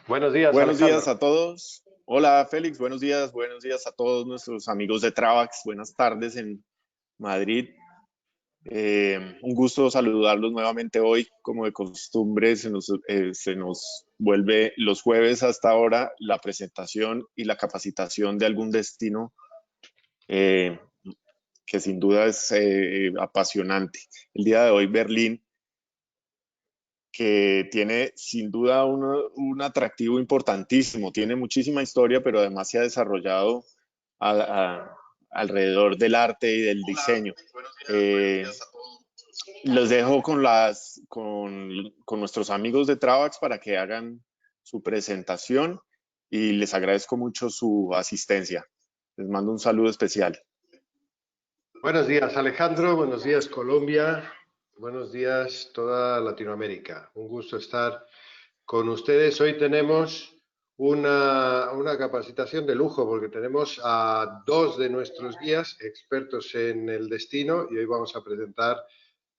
Buenos días, Buenos días Alejandro. a todos. Hola Félix, buenos días a todos nuestros amigos de Travax. Buenas tardes en Madrid. Un gusto saludarlos nuevamente hoy. Como de costumbre, se nos vuelve los jueves hasta ahora la presentación y la capacitación de algún destino eh, que sin duda es apasionante. El día de hoy Berlín, que tiene sin duda un atractivo importantísimo, tiene muchísima historia, pero además se ha desarrollado a, a, alrededor del arte y del diseño. Eh, los dejo con nuestros amigos de Travax para que hagan su presentación y les agradezco mucho su asistencia. Les mando un saludo especial. Buenos días, Alejandro. Buenos días, Colombia. Buenos días, toda Latinoamérica. Un gusto estar con ustedes. Hoy tenemos una capacitación de lujo porque tenemos a dos de nuestros guías expertos en el destino y hoy vamos a presentar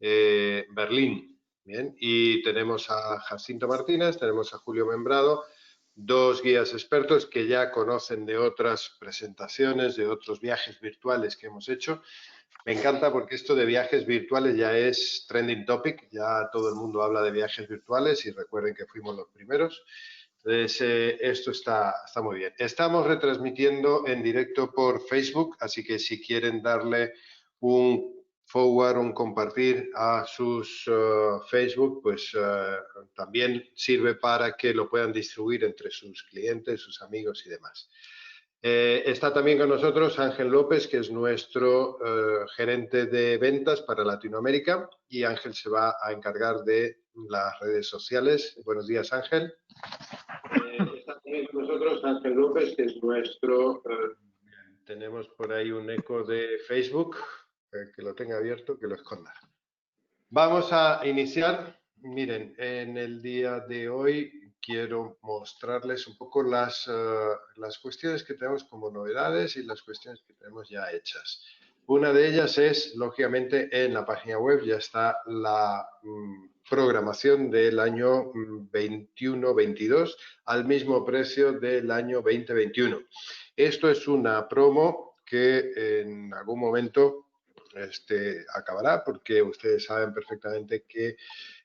Berlín. Bien, y tenemos a Jacinto Martínez, tenemos a Julio Membrado, dos guías expertos que ya conocen de otras presentaciones, de otros viajes virtuales que hemos hecho. Me encanta porque esto de viajes virtuales ya es trending topic, ya todo el mundo habla de viajes virtuales y recuerden que fuimos los primeros. Entonces, esto está muy bien. Estamos retransmitiendo en directo por Facebook, así que si quieren darle un forward, un compartir a sus Facebook, pues también sirve para que lo puedan distribuir entre sus clientes, sus amigos y demás. Está también con nosotros Ángel López, que es nuestro gerente de ventas para Latinoamérica, y Ángel se va a encargar de las redes sociales. Buenos días, Ángel. Está también con nosotros Ángel López, que es nuestro... tenemos por ahí un eco de Facebook, que lo tenga abierto, que lo esconda. Vamos a iniciar. Miren, en el día de hoy quiero mostrarles un poco las cuestiones que tenemos como novedades y las cuestiones que tenemos ya hechas. Una de ellas es, lógicamente, en la página web ya está la programación del año 21-22 al mismo precio del año 2021. Esto es una promo que en algún momento acabará porque ustedes saben perfectamente que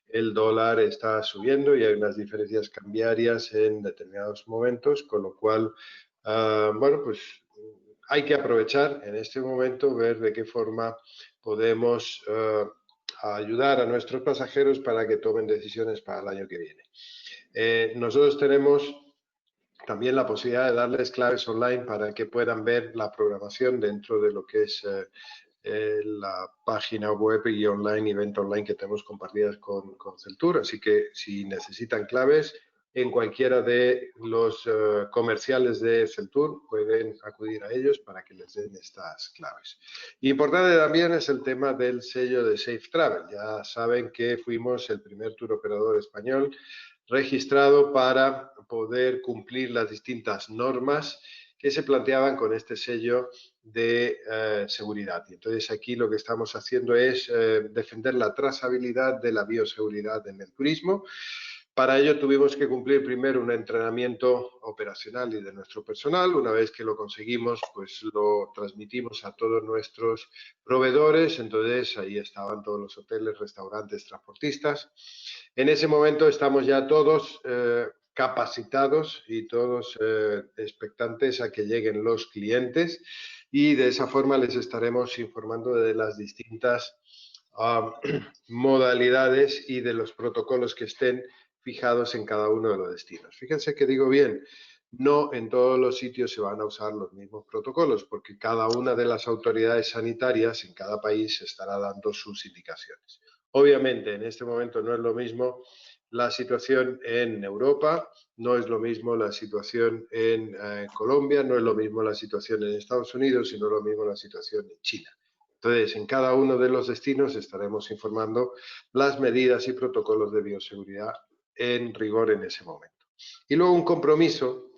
el dólar está subiendo y hay unas diferencias cambiarias en determinados momentos, con lo cual, bueno, pues hay que aprovechar en este momento, ver de qué forma podemos ayudar a nuestros pasajeros para que tomen decisiones para el año que viene. Nosotros tenemos también la posibilidad de darles claves online para que puedan ver la programación dentro de lo que es la página web y online, evento online que tenemos compartidas con Celtur. Así que si necesitan claves en cualquiera de los comerciales de Celtur, pueden acudir a ellos para que les den estas claves. Importante también es el tema del sello de Safe Travel. Ya saben que fuimos el primer tour operador español registrado para poder cumplir las distintas normas que se planteaban con este sello de seguridad. Y entonces aquí lo que estamos haciendo es defender la trazabilidad de la bioseguridad en el turismo. Para ello tuvimos que cumplir primero un entrenamiento operacional y de nuestro personal. Una vez que lo conseguimos, pues lo transmitimos a todos nuestros proveedores. Entonces ahí estaban todos los hoteles, restaurantes, transportistas. En ese momento estamos ya todos capacitados y todos expectantes a que lleguen los clientes y de esa forma les estaremos informando de las distintas modalidades y de los protocolos que estén fijados en cada uno de los destinos. Fíjense que digo bien, no en todos los sitios se van a usar los mismos protocolos porque cada una de las autoridades sanitarias en cada país estará dando sus indicaciones. Obviamente, en este momento no es lo mismo la situación en Europa, no es lo mismo la situación en Colombia, no es lo mismo la situación en Estados Unidos y no es lo mismo la situación en China. Entonces, en cada uno de los destinos estaremos informando las medidas y protocolos de bioseguridad en rigor en ese momento. Y luego un compromiso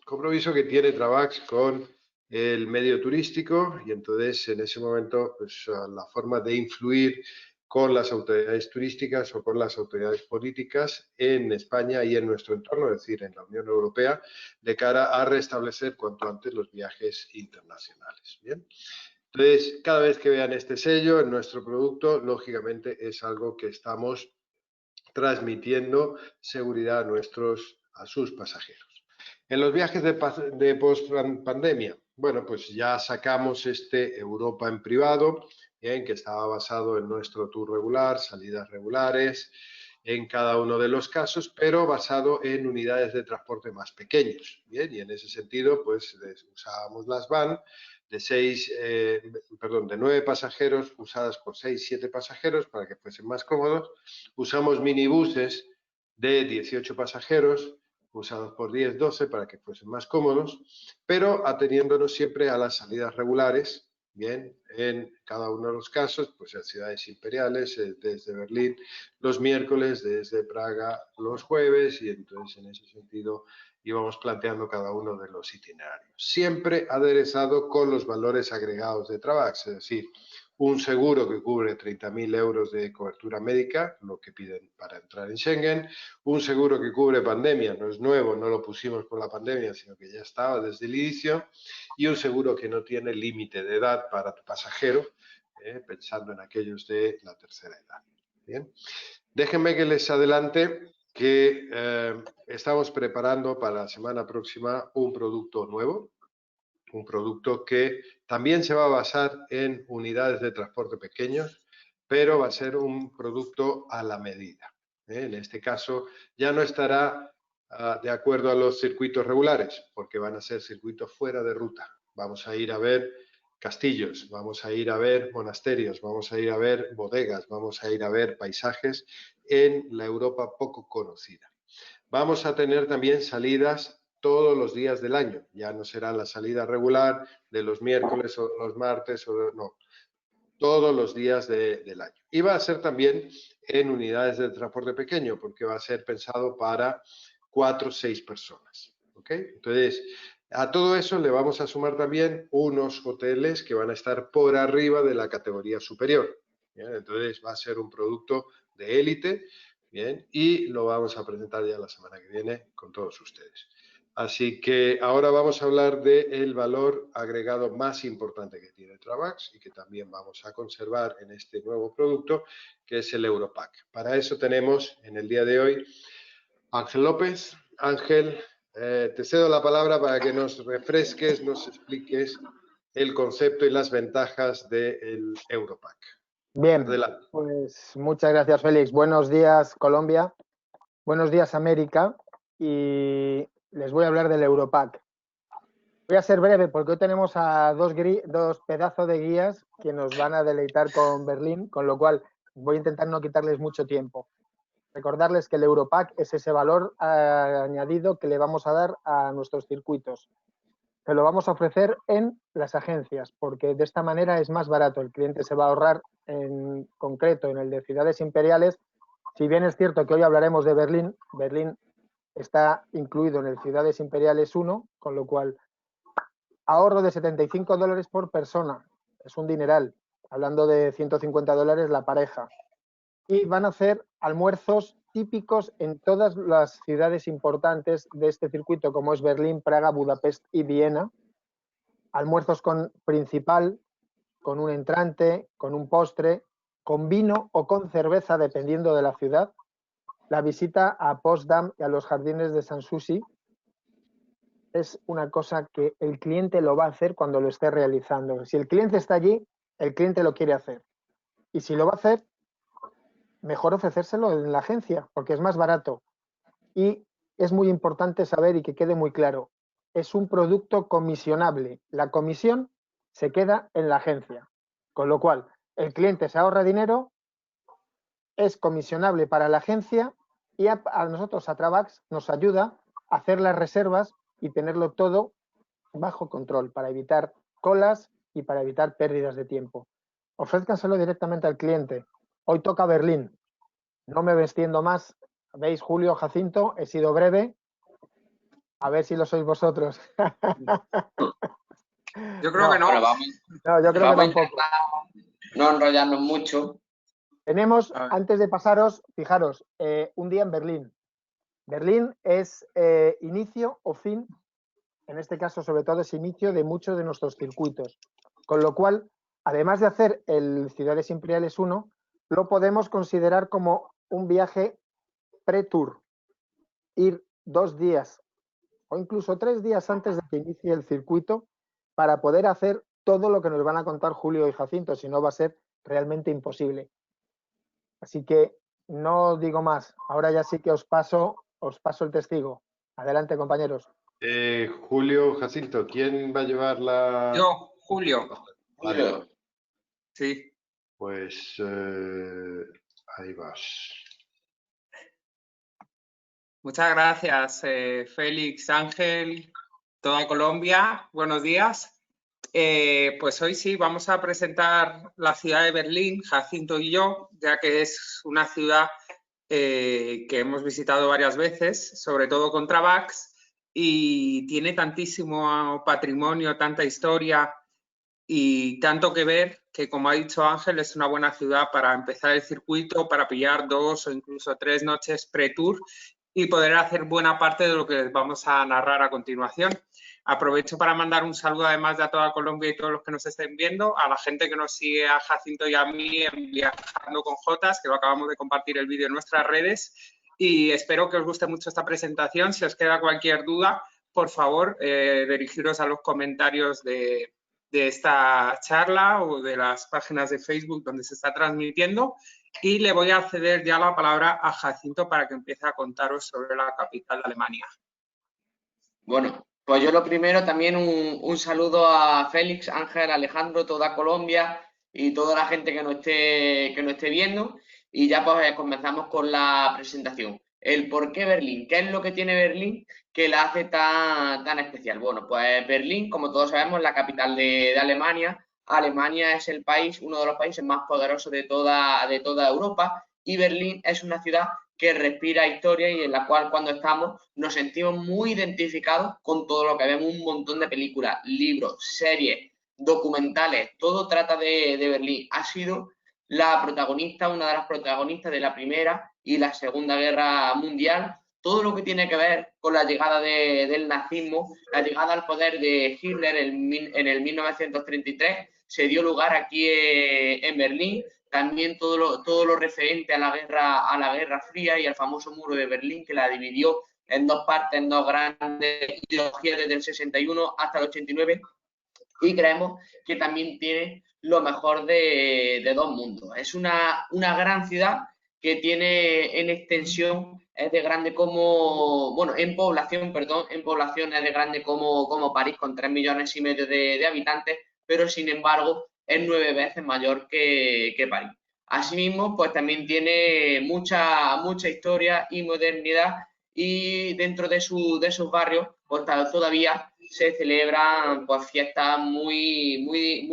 que tiene Travax con el medio turístico y entonces en ese momento pues, la forma de influir con las autoridades turísticas o con las autoridades políticas en España y en nuestro entorno, es decir, en la Unión Europea, de cara a restablecer cuanto antes los viajes internacionales. Bien. Entonces, cada vez que vean este sello en nuestro producto, lógicamente es algo que estamos transmitiendo seguridad a sus pasajeros. En los viajes de post-pandemia, bueno, pues ya sacamos este Europa en privado, que estaba basado en nuestro tour regular, salidas regulares, en cada uno de los casos, pero basado en unidades de transporte más pequeños. Bien, y en ese sentido, pues usábamos las van de 9 pasajeros usadas por 6, 7 pasajeros para que fuesen más cómodos. Usamos minibuses de 18 pasajeros usados por 10, 12 para que fuesen más cómodos, pero ateniéndonos siempre a las salidas regulares. Bien, en cada uno de los casos, pues en ciudades imperiales, desde Berlín los miércoles, desde Praga los jueves, y entonces en ese sentido íbamos planteando cada uno de los itinerarios. Siempre aderezado con los valores agregados de Travax, es decir, un seguro que cubre 30.000 euros de cobertura médica, lo que piden para entrar en Schengen, un seguro que cubre pandemia, no es nuevo, no lo pusimos por la pandemia, sino que ya estaba desde el inicio, y un seguro que no tiene límite de edad para tu pasajero, pensando en aquellos de la tercera edad. Bien. Déjenme que les adelante que estamos preparando para la semana próxima un producto nuevo, un producto que también se va a basar en unidades de transporte pequeños, pero va a ser un producto a la medida. En este caso ya no estará de acuerdo a los circuitos regulares, porque van a ser circuitos fuera de ruta. Vamos a ir a ver castillos, vamos a ir a ver monasterios, vamos a ir a ver bodegas, vamos a ir a ver paisajes en la Europa poco conocida. Vamos a tener también salidas todos los días del año. Ya no será la salida regular de los miércoles o los martes, no, todos los días del año. Y va a ser también en unidades de transporte pequeño, porque va a ser pensado para 4 o 6 personas. ¿Ok? Entonces, a todo eso le vamos a sumar también unos hoteles que van a estar por arriba de la categoría superior. ¿Bien? Entonces, va a ser un producto de élite. Bien, y lo vamos a presentar ya la semana que viene con todos ustedes. Así que ahora vamos a hablar del valor agregado más importante que tiene Travax y que también vamos a conservar en este nuevo producto, que es el Europack. Para eso tenemos en el día de hoy Ángel López. Ángel, te cedo la palabra para que nos refresques, nos expliques el concepto y las ventajas del Europack. Bien, adelante. Pues muchas gracias, Félix. Buenos días, Colombia. Buenos días, América. Y les voy a hablar del Europack. Voy a ser breve porque hoy tenemos a dos pedazos de guías que nos van a deleitar con Berlín, con lo cual voy a intentar no quitarles mucho tiempo. Recordarles que el Europack es ese valor añadido que le vamos a dar a nuestros circuitos. Se lo vamos a ofrecer en las agencias, porque de esta manera es más barato. El cliente se va a ahorrar, en concreto, en el de ciudades imperiales. Si bien es cierto que hoy hablaremos de Berlín, Berlín está incluido en el Ciudades Imperiales 1, con lo cual ahorro de $75 por persona. Es un dineral. Hablando de $150 la pareja. Y van a hacer almuerzos típicos en todas las ciudades importantes de este circuito, como es Berlín, Praga, Budapest y Viena. Almuerzos con principal, con un entrante, con un postre, con vino o con cerveza, dependiendo de la ciudad. La visita a Potsdam y a los jardines de Sanssouci es una cosa que el cliente lo va a hacer cuando lo esté realizando. Si el cliente está allí, el cliente lo quiere hacer. Y si lo va a hacer, mejor ofrecérselo en la agencia, porque es más barato. Y es muy importante saber y que quede muy claro, es un producto comisionable. La comisión se queda en la agencia. Con lo cual, el cliente se ahorra dinero, es comisionable para la agencia y a nosotros, a Travax, nos ayuda a hacer las reservas y tenerlo todo bajo control para evitar colas y para evitar pérdidas de tiempo. Ofrézcanselo directamente al cliente. Hoy toca Berlín. No me extiendo más. ¿Veis, Julio, Jacinto? He sido breve. A ver si lo sois vosotros. Yo creo que no. Bueno, No, yo creo que tampoco. No enrollarnos mucho. Tenemos, antes de pasaros, fijaros, un día en Berlín. Berlín es inicio o fin, en este caso sobre todo es inicio de muchos de nuestros circuitos. Con lo cual, además de hacer el Ciudades Imperiales 1, lo podemos considerar como un viaje pre-tour. Ir 2 días o incluso 3 días antes de que inicie el circuito para poder hacer todo lo que nos van a contar Julio y Jacinto, si no va a ser realmente imposible. Así que no digo más. Ahora ya sí que os paso el testigo. Adelante, compañeros. Julio, Jacinto, ¿quién va a llevar la...? Yo, Julio. Vale. Sí. Pues ahí vas. Muchas gracias, Félix, Ángel, toda Colombia. Buenos días. Pues hoy sí, vamos a presentar la ciudad de Berlín, Jacinto y yo, ya que es una ciudad que hemos visitado varias veces, sobre todo con Travax, y tiene tantísimo patrimonio, tanta historia y tanto que ver que, como ha dicho Ángel, es una buena ciudad para empezar el circuito, para pillar 2 o incluso 3 noches pre-tour y poder hacer buena parte de lo que les vamos a narrar a continuación. Aprovecho para mandar un saludo además de a toda Colombia y todos los que nos estén viendo, a la gente que nos sigue, a Jacinto y a mí en Viajando con Jotas, que lo acabamos de compartir el vídeo en nuestras redes, y espero que os guste mucho esta presentación. Si os queda cualquier duda, por favor, dirigiros a los comentarios de esta charla o de las páginas de Facebook donde se está transmitiendo, y le voy a ceder ya la palabra a Jacinto para que empiece a contaros sobre la capital de Alemania. Bueno, pues yo lo primero también un saludo a Félix, Ángel, Alejandro, toda Colombia y toda la gente que nos esté viendo, y ya pues comenzamos con la presentación. El por qué Berlín, ¿qué es lo que tiene Berlín que la hace tan especial? Bueno, pues Berlín, como todos sabemos, es la capital de Alemania. Alemania es el país, uno de los países más poderosos de toda Europa, y Berlín es una ciudad que respira historia y en la cual cuando estamos nos sentimos muy identificados con todo lo que vemos, un montón de películas, libros, series, documentales, todo trata de Berlín. Ha sido la protagonista, una de las protagonistas de la Primera y la Segunda Guerra Mundial. Todo lo que tiene que ver con la llegada del nazismo, la llegada al poder de Hitler en el 1933, se dio lugar aquí en Berlín. También todo lo referente a la Guerra Fría y al famoso muro de Berlín, que la dividió en 2 partes, en 2 grandes ideologías desde el 61 hasta el 89, y creemos que también tiene lo mejor de 2 mundos. Es una gran ciudad que tiene en extensión, es de grande como, bueno, en población es de grande como París, con 3,5 millones de habitantes, pero sin embargo es 9 veces mayor que París. Asimismo, pues también tiene mucha historia y modernidad, y dentro de sus barrios, pues todavía se celebran pues fiestas muy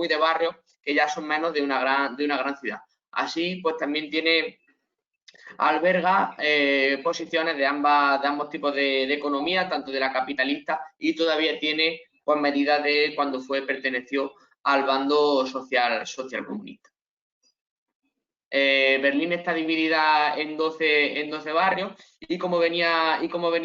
de barrio, que ya son menos de una gran ciudad. Así, pues también alberga posiciones de ambos tipos de economía, tanto de la capitalista, y todavía tiene pues medidas de cuando perteneció al bando social comunista. Berlín está dividida en 12 barrios, y como venía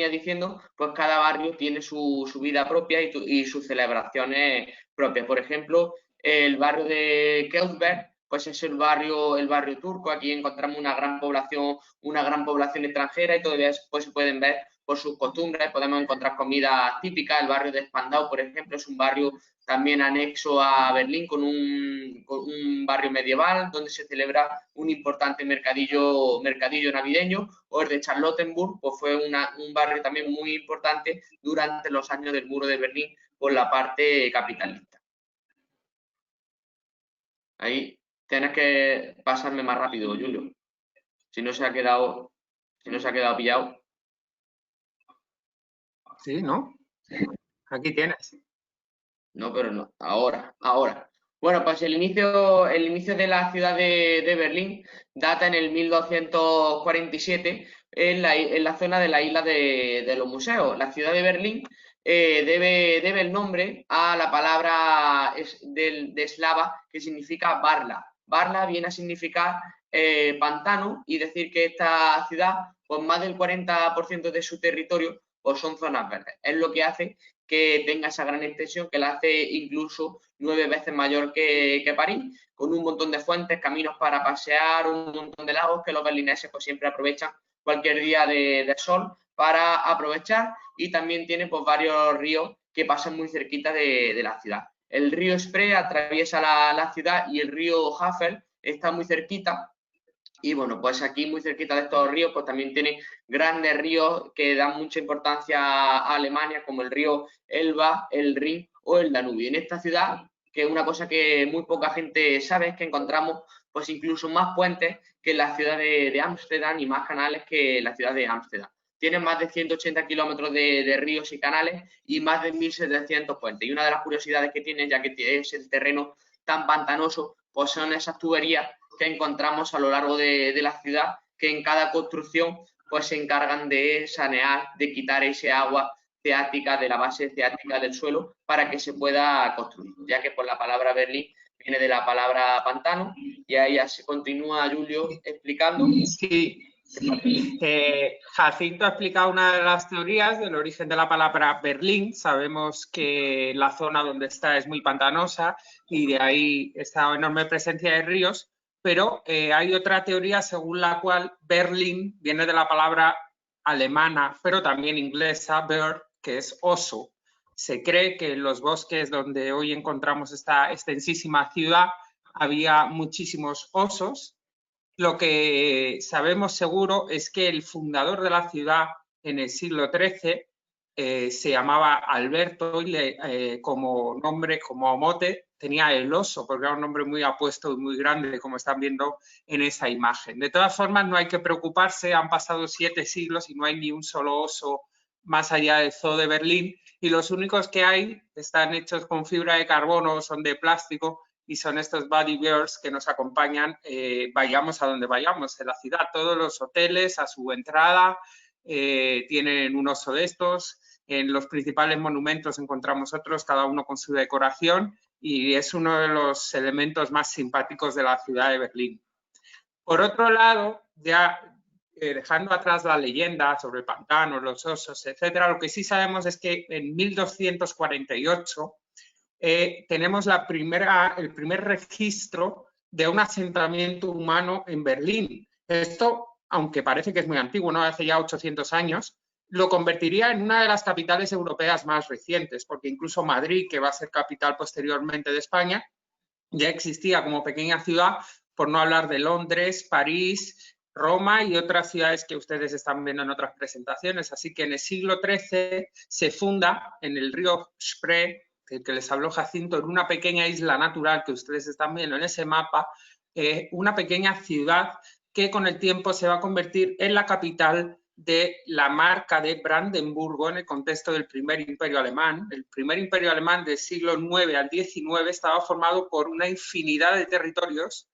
diciendo, pues cada barrio tiene su vida propia y sus celebraciones propias. Por ejemplo, el barrio de Kreuzberg, pues es el barrio turco. Aquí encontramos una gran población extranjera, y todavía pues se pueden ver por sus costumbres. Podemos encontrar comidas típicas. El barrio de Spandau, por ejemplo, es un barrio también anexo a Berlín, con un barrio medieval donde se celebra un importante mercadillo navideño. O el de Charlottenburg, pues fue un barrio también muy importante durante los años del muro de Berlín por la parte capitalista. Ahí tienes que pasarme más rápido, Julio. Si no se ha quedado pillado. Sí, ¿no? Aquí tienes. No, pero no. Ahora. Bueno, pues el inicio de la ciudad de Berlín data en el 1247 en la zona de la isla de los museos. La ciudad de Berlín debe el nombre a la palabra de eslava que significa Barla. Barla viene a significar pantano y decir que esta ciudad, pues más del 40% de su territorio pues son zonas verdes. Es lo que hace que tenga esa gran extensión, que la hace incluso 9 veces mayor que París, con un montón de fuentes, caminos para pasear, un montón de lagos que los berlineses pues siempre aprovechan cualquier día de sol para aprovechar, y también tiene pues varios ríos que pasan muy cerquita de la ciudad. El río Spree atraviesa la ciudad y el río Havel está muy cerquita. Y bueno, pues aquí muy cerquita de estos ríos, pues también tiene grandes ríos que dan mucha importancia a Alemania, como el río Elba, el Rin o el Danubio. En esta ciudad, que es una cosa que muy poca gente sabe, es que encontramos pues incluso más puentes que en la ciudad de Ámsterdam y más canales que en la ciudad de Ámsterdam. Tiene más de 180 kilómetros de ríos y canales y más de 1.700 puentes. Y una de las curiosidades que tiene, ya que es el terreno tan pantanoso, pues son esas tuberías que encontramos a lo largo de la ciudad, que en cada construcción pues se encargan de sanear, de quitar ese agua ceática de la base ceática del suelo para que se pueda construir, ya que por la palabra Berlín viene de la palabra pantano, y ahí ya se continúa Julio explicando. Sí, Jacinto ha explicado una de las teorías del origen de la palabra Berlín. Sabemos que la zona donde está es muy pantanosa y de ahí esta enorme presencia de ríos, pero hay otra teoría según la cual Berlín viene de la palabra alemana, pero también inglesa, Berg, que es oso. Se cree que en los bosques donde hoy encontramos esta extensísima ciudad había muchísimos osos. Lo que sabemos seguro es que el fundador de la ciudad en el siglo XIII se llamaba Alberto y como nombre, como mote, tenía el oso, porque era un nombre muy apuesto y muy grande, como están viendo en esa imagen. De todas formas, no hay que preocuparse, han pasado 7 siglos y no hay ni un solo oso más allá del Zoo de Berlín, y los únicos que hay están hechos con fibra de carbono, son de plástico, y son estos body bears que nos acompañan, vayamos a donde vayamos en la ciudad. Todos los hoteles a su entrada tienen un oso de estos. En los principales monumentos encontramos otros, cada uno con su decoración, y es uno de los elementos más simpáticos de la ciudad de Berlín. Por otro lado, ya dejando atrás la leyenda sobre el pantano, los osos, etcétera, lo que sí sabemos es que en 1248 tenemos el primer registro de un asentamiento humano en Berlín. Esto, aunque parece que es muy antiguo, ¿no? Hace ya 800 años, lo convertiría en una de las capitales europeas más recientes, porque incluso Madrid, que va a ser capital posteriormente de España, ya existía como pequeña ciudad, por no hablar de Londres, París, Roma y otras ciudades que ustedes están viendo en otras presentaciones. Así que en el siglo XIII se funda en el río Spree, del que les habló Jacinto, en una pequeña isla natural que ustedes están viendo en ese mapa, una pequeña ciudad que con el tiempo se va a convertir en la capital de la marca de Brandenburgo en el contexto del primer imperio alemán. El primer imperio alemán del siglo IX al XIX estaba formado por una infinidad de territorios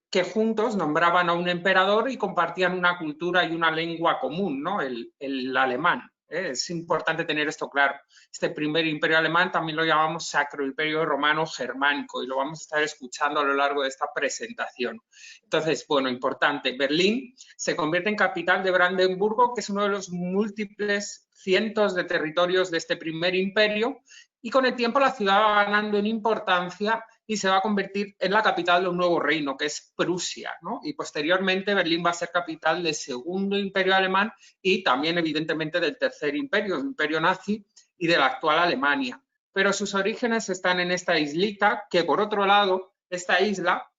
que juntos nombraban a un emperador y compartían una cultura y una lengua común, ¿no? El alemán. Es importante tener esto claro. Este primer imperio alemán también lo llamamos Sacro Imperio Romano Germánico y lo vamos a estar escuchando a lo largo de esta presentación. Entonces, bueno, importante, Berlín se convierte en capital de Brandenburgo, que es uno de los múltiples cientos de territorios de este primer imperio, y con el tiempo la ciudad va ganando en importancia y se va a convertir en la capital de un nuevo reino, que es Prusia, ¿no? Y posteriormente Berlín va a ser capital del segundo imperio alemán y también, evidentemente, del tercer imperio, el imperio nazi y de la actual Alemania. Pero sus orígenes están en esta islita, que por otro lado, esta isla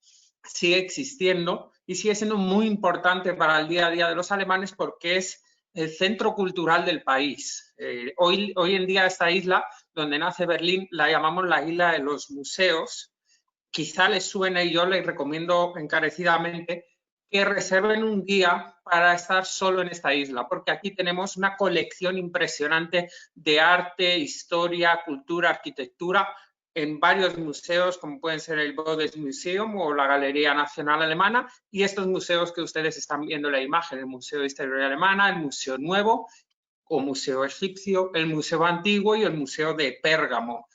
sigue existiendo y sigue siendo muy importante para el día a día de los alemanes porque es el centro cultural del país. Hoy en día esta isla, donde nace Berlín, la llamamos la isla de los museos. Quizá les suene y yo les recomiendo encarecidamente que reserven un día para estar solo en esta isla, porque aquí tenemos una colección impresionante de arte, historia, cultura, arquitectura, en varios museos, como pueden ser el Bundesmuseum o la Galería Nacional Alemana, y estos museos que ustedes están viendo en la imagen, el Museo de Historia Alemana, el Museo Nuevo o Museo Egipcio, el Museo Antiguo y el Museo de Pérgamo.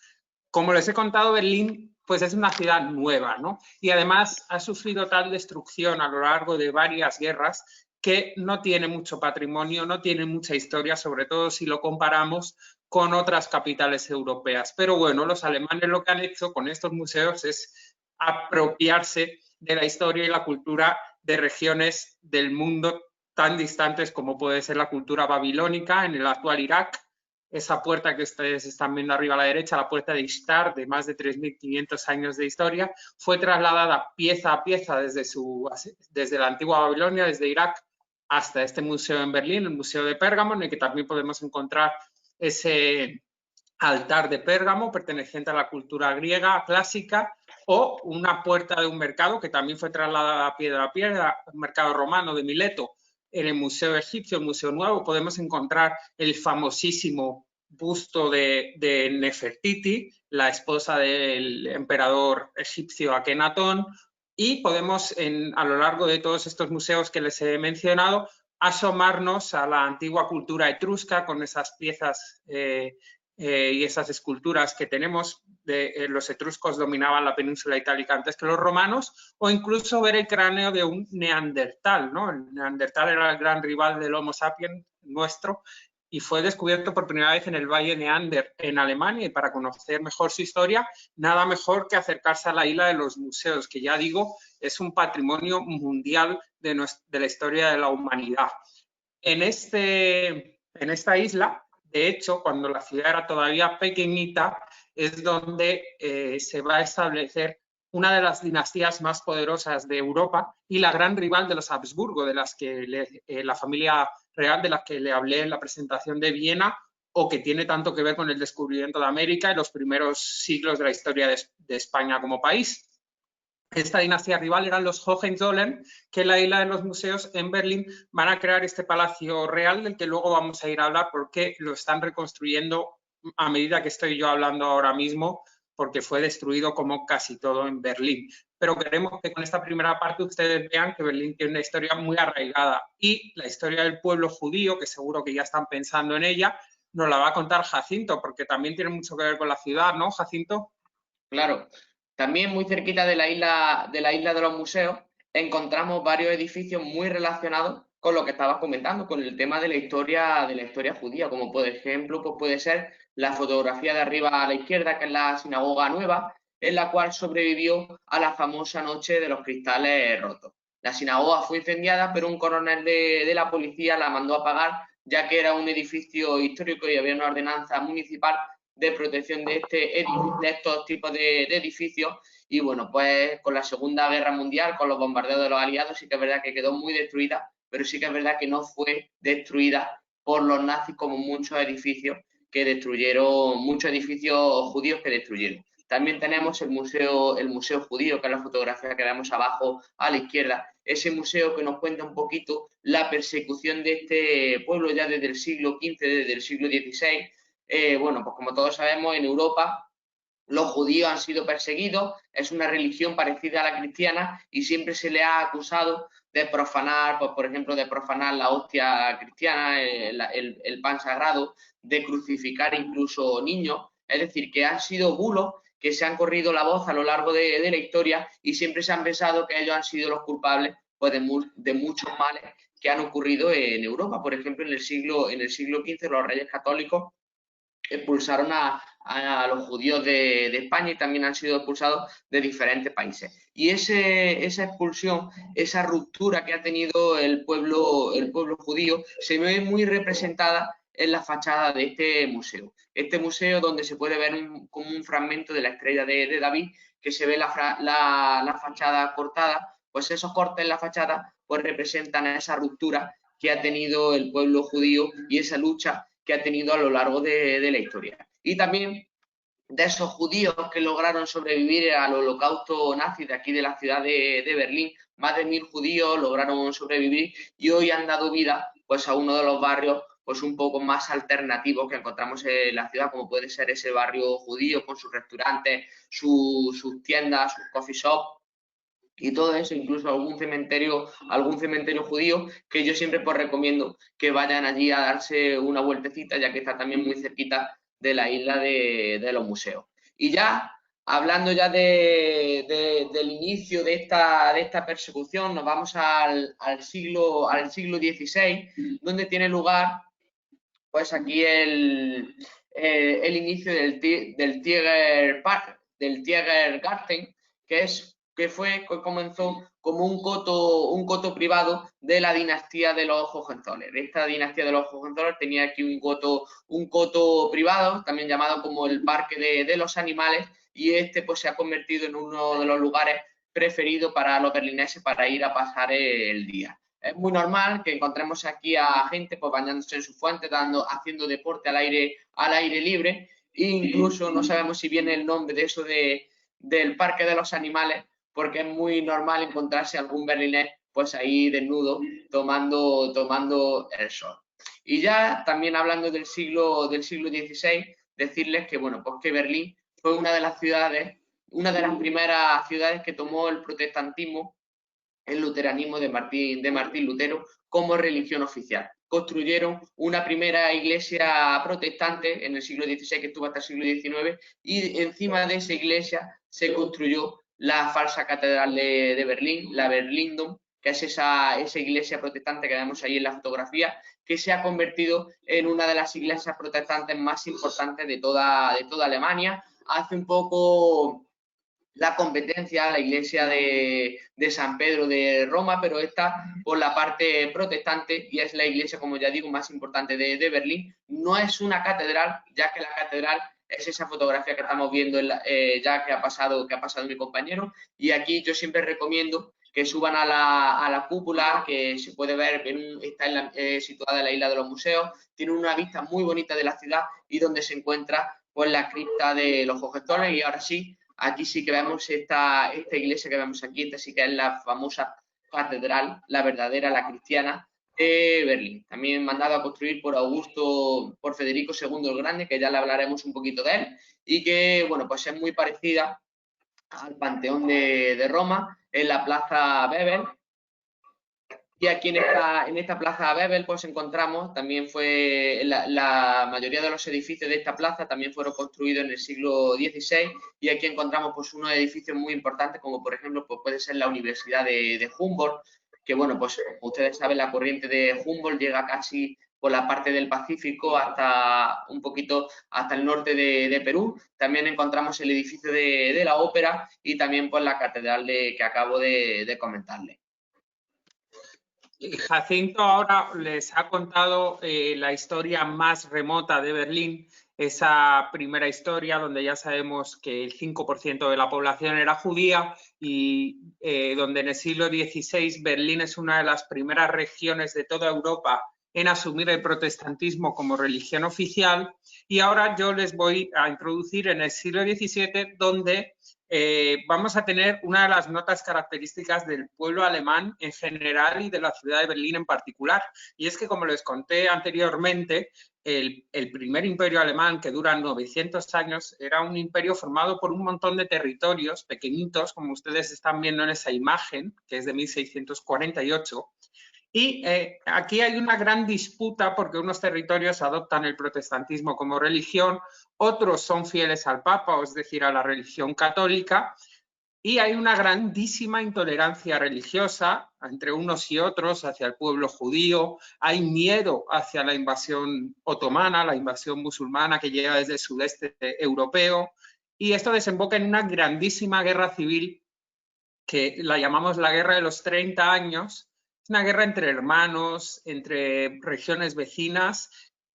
Como les he contado, Berlín pues es una ciudad nueva, ¿no? Y además ha sufrido tal destrucción a lo largo de varias guerras que no tiene mucho patrimonio, no tiene mucha historia, sobre todo si lo comparamos con otras capitales europeas. Pero bueno, los alemanes lo que han hecho con estos museos es apropiarse de la historia y la cultura de regiones del mundo tan distantes como puede ser la cultura babilónica en el actual Irak. Esa puerta que ustedes están viendo arriba a la derecha, la puerta de Ishtar, de más de 3.500 años de historia, fue trasladada pieza a pieza desde la antigua Babilonia, desde Irak, hasta este museo en Berlín, el Museo de Pérgamo, en el que también podemos encontrar ese altar de Pérgamo perteneciente a la cultura griega clásica, o una puerta de un mercado que también fue trasladada piedra a piedra, un mercado romano de Mileto. En el Museo Egipcio, el Museo Nuevo, podemos encontrar el famosísimo busto de Nefertiti, la esposa del emperador egipcio Akenatón, y podemos, a lo largo de todos estos museos que les he mencionado, asomarnos a la antigua cultura etrusca con esas piezas y esas esculturas que tenemos. Los etruscos dominaban la península itálica antes que los romanos, o incluso ver el cráneo de un neandertal, ¿no? El neandertal era el gran rival del Homo sapiens nuestro y fue descubierto por primera vez en el Valle Neander en Alemania, y para conocer mejor su historia, nada mejor que acercarse a la isla de los museos, que ya digo, es un patrimonio mundial de la historia de la humanidad. En esta isla, de hecho, cuando la ciudad era todavía pequeñita, es donde se va a establecer una de las dinastías más poderosas de Europa y la gran rival de los Habsburgo, de las que la familia real de la que le hablé en la presentación de Viena, o que tiene tanto que ver con el descubrimiento de América en los primeros siglos de la historia de España como país. Esta dinastía rival eran los Hohenzollern, que en la isla de los museos en Berlín van a crear este palacio real del que luego vamos a ir a hablar, porque lo están reconstruyendo a medida que estoy yo hablando ahora mismo, porque fue destruido como casi todo en Berlín. Pero queremos que con esta primera parte ustedes vean que Berlín tiene una historia muy arraigada, y la historia del pueblo judío, que seguro que ya están pensando en ella, nos la va a contar Jacinto, porque también tiene mucho que ver con la ciudad, ¿no, Jacinto? Claro. También muy cerquita de la isla de los museos encontramos varios edificios muy relacionados con lo que estabas comentando, con el tema de la historia judía, como por ejemplo pues puede ser la fotografía de arriba a la izquierda, que es la sinagoga nueva, en la cual sobrevivió a la famosa noche de los cristales rotos. La sinagoga fue incendiada, pero un coronel de la policía la mandó a apagar, ya que era un edificio histórico y había una ordenanza municipal de protección de estos tipos de edificios. Y bueno, pues con la Segunda Guerra Mundial, con los bombardeos de los aliados, sí que es verdad que quedó muy destruida, pero sí que es verdad que no fue destruida por los nazis como muchos edificios judíos que destruyeron. También tenemos el museo judío, que es la fotografía que vemos abajo a la izquierda, ese museo que nos cuenta un poquito la persecución de este pueblo ya desde el siglo XV, desde el siglo XVI. Bueno, pues como todos sabemos, en Europa los judíos han sido perseguidos, es una religión parecida a la cristiana y siempre se le ha acusado de profanar, pues por ejemplo, de profanar la hostia cristiana, el pan sagrado, de crucificar incluso niños. Es decir, que han sido bulos que se han corrido la voz a lo largo de la historia, y siempre se han pensado que ellos han sido los culpables pues, de muchos males que han ocurrido en Europa. Por ejemplo, en el siglo XV los reyes católicos expulsaron a los judíos de España, y también han sido expulsados de diferentes países. Y esa expulsión, esa ruptura que ha tenido el pueblo judío, se ve muy representada en la fachada de este museo. Este museo, donde se puede ver como un fragmento de la estrella de David, que se ve la fachada cortada, pues esos cortes en la fachada pues representan esa ruptura que ha tenido el pueblo judío y esa lucha que ha tenido a lo largo de la historia. Y también de esos judíos que lograron sobrevivir al holocausto nazi de aquí de la ciudad de Berlín, más de 1000 judíos lograron sobrevivir y hoy han dado vida pues a uno de los barrios pues un poco más alternativos que encontramos en la ciudad, como puede ser ese barrio judío con sus restaurantes, sus tiendas, sus coffee shops y todo eso, incluso algún cementerio judío, que yo siempre pues recomiendo que vayan allí a darse una vueltecita, ya que está también muy cerquita de la isla de los museos. Y ya hablando ya del inicio de esta persecución, nos vamos al siglo XVI, donde tiene lugar, pues aquí el inicio del Tiergarten, que comenzó como un coto privado de la dinastía de los Hohenzollern. Esta dinastía de los Hohenzollern tenía aquí un coto privado, también llamado como el Parque de los Animales, y este pues se ha convertido en uno de los lugares preferidos para los berlineses para ir a pasar el día. Es muy normal que encontremos aquí a gente pues bañándose en su fuente, haciendo deporte al aire libre, e incluso no sabemos si viene el nombre de eso del Parque de los Animales, porque es muy normal encontrarse algún berlinés pues ahí desnudo tomando el sol. Y ya también hablando del siglo XVI, decirles que bueno, pues que Berlín fue una de las primeras ciudades que tomó el protestantismo, el luteranismo de Martín Lutero, como religión oficial. Construyeron una primera iglesia protestante en el siglo XVI, que estuvo hasta el siglo XIX, y encima de esa iglesia se construyó la falsa catedral de Berlín, la Berlindom, que es esa iglesia protestante que vemos ahí en la fotografía, que se ha convertido en una de las iglesias protestantes más importantes de toda Alemania. Hace un poco la competencia a la iglesia de San Pedro de Roma, pero está por la parte protestante y es la iglesia, como ya digo, más importante de Berlín. No es una catedral, ya que la catedral es esa fotografía que estamos viendo ya que ha pasado mi compañero, y aquí yo siempre recomiendo que suban a la cúpula, que se puede ver, está situada en la isla de los museos, tiene una vista muy bonita de la ciudad y donde se encuentra pues la cripta de los Hohenzollern. Y ahora sí, aquí sí que vemos esta iglesia que vemos aquí, esta sí que es la famosa catedral, la verdadera, la cristiana, de Berlín. También mandado a construir por Federico II el Grande, que ya le hablaremos un poquito de él, y que, bueno, pues es muy parecida al Panteón de Roma, en la Plaza Bebel. Y aquí en esta plaza Bebel pues encontramos, también fue la mayoría de los edificios de esta plaza también fueron construidos en el siglo XVI, y aquí encontramos pues unos edificios muy importantes, como por ejemplo pues puede ser la Universidad de Humboldt, que bueno, pues como ustedes saben, la corriente de Humboldt llega casi por la parte del Pacífico hasta un poquito hasta el norte de Perú. También encontramos el edificio de la ópera y también pues la catedral que acabo de comentarles. Jacinto ahora les ha contado la historia más remota de Berlín, esa primera historia donde ya sabemos que el 5% de la población era judía y donde en el siglo XVI Berlín es una de las primeras regiones de toda Europa en asumir el protestantismo como religión oficial. Y ahora yo les voy a introducir en el siglo XVII, donde vamos a tener una de las notas características del pueblo alemán en general y de la ciudad de Berlín en particular. Y es que, como les conté anteriormente, el primer imperio alemán, que dura 900 años, era un imperio formado por un montón de territorios pequeñitos, como ustedes están viendo en esa imagen, que es de 1648. Y aquí hay una gran disputa porque unos territorios adoptan el protestantismo como religión, otros son fieles al Papa, es decir, a la religión católica, y hay una grandísima intolerancia religiosa entre unos y otros hacia el pueblo judío, hay miedo hacia la invasión otomana, la invasión musulmana que llega desde el sudeste europeo, y esto desemboca en una grandísima guerra civil que la llamamos la Guerra de los 30 años, es una guerra entre hermanos, entre regiones vecinas,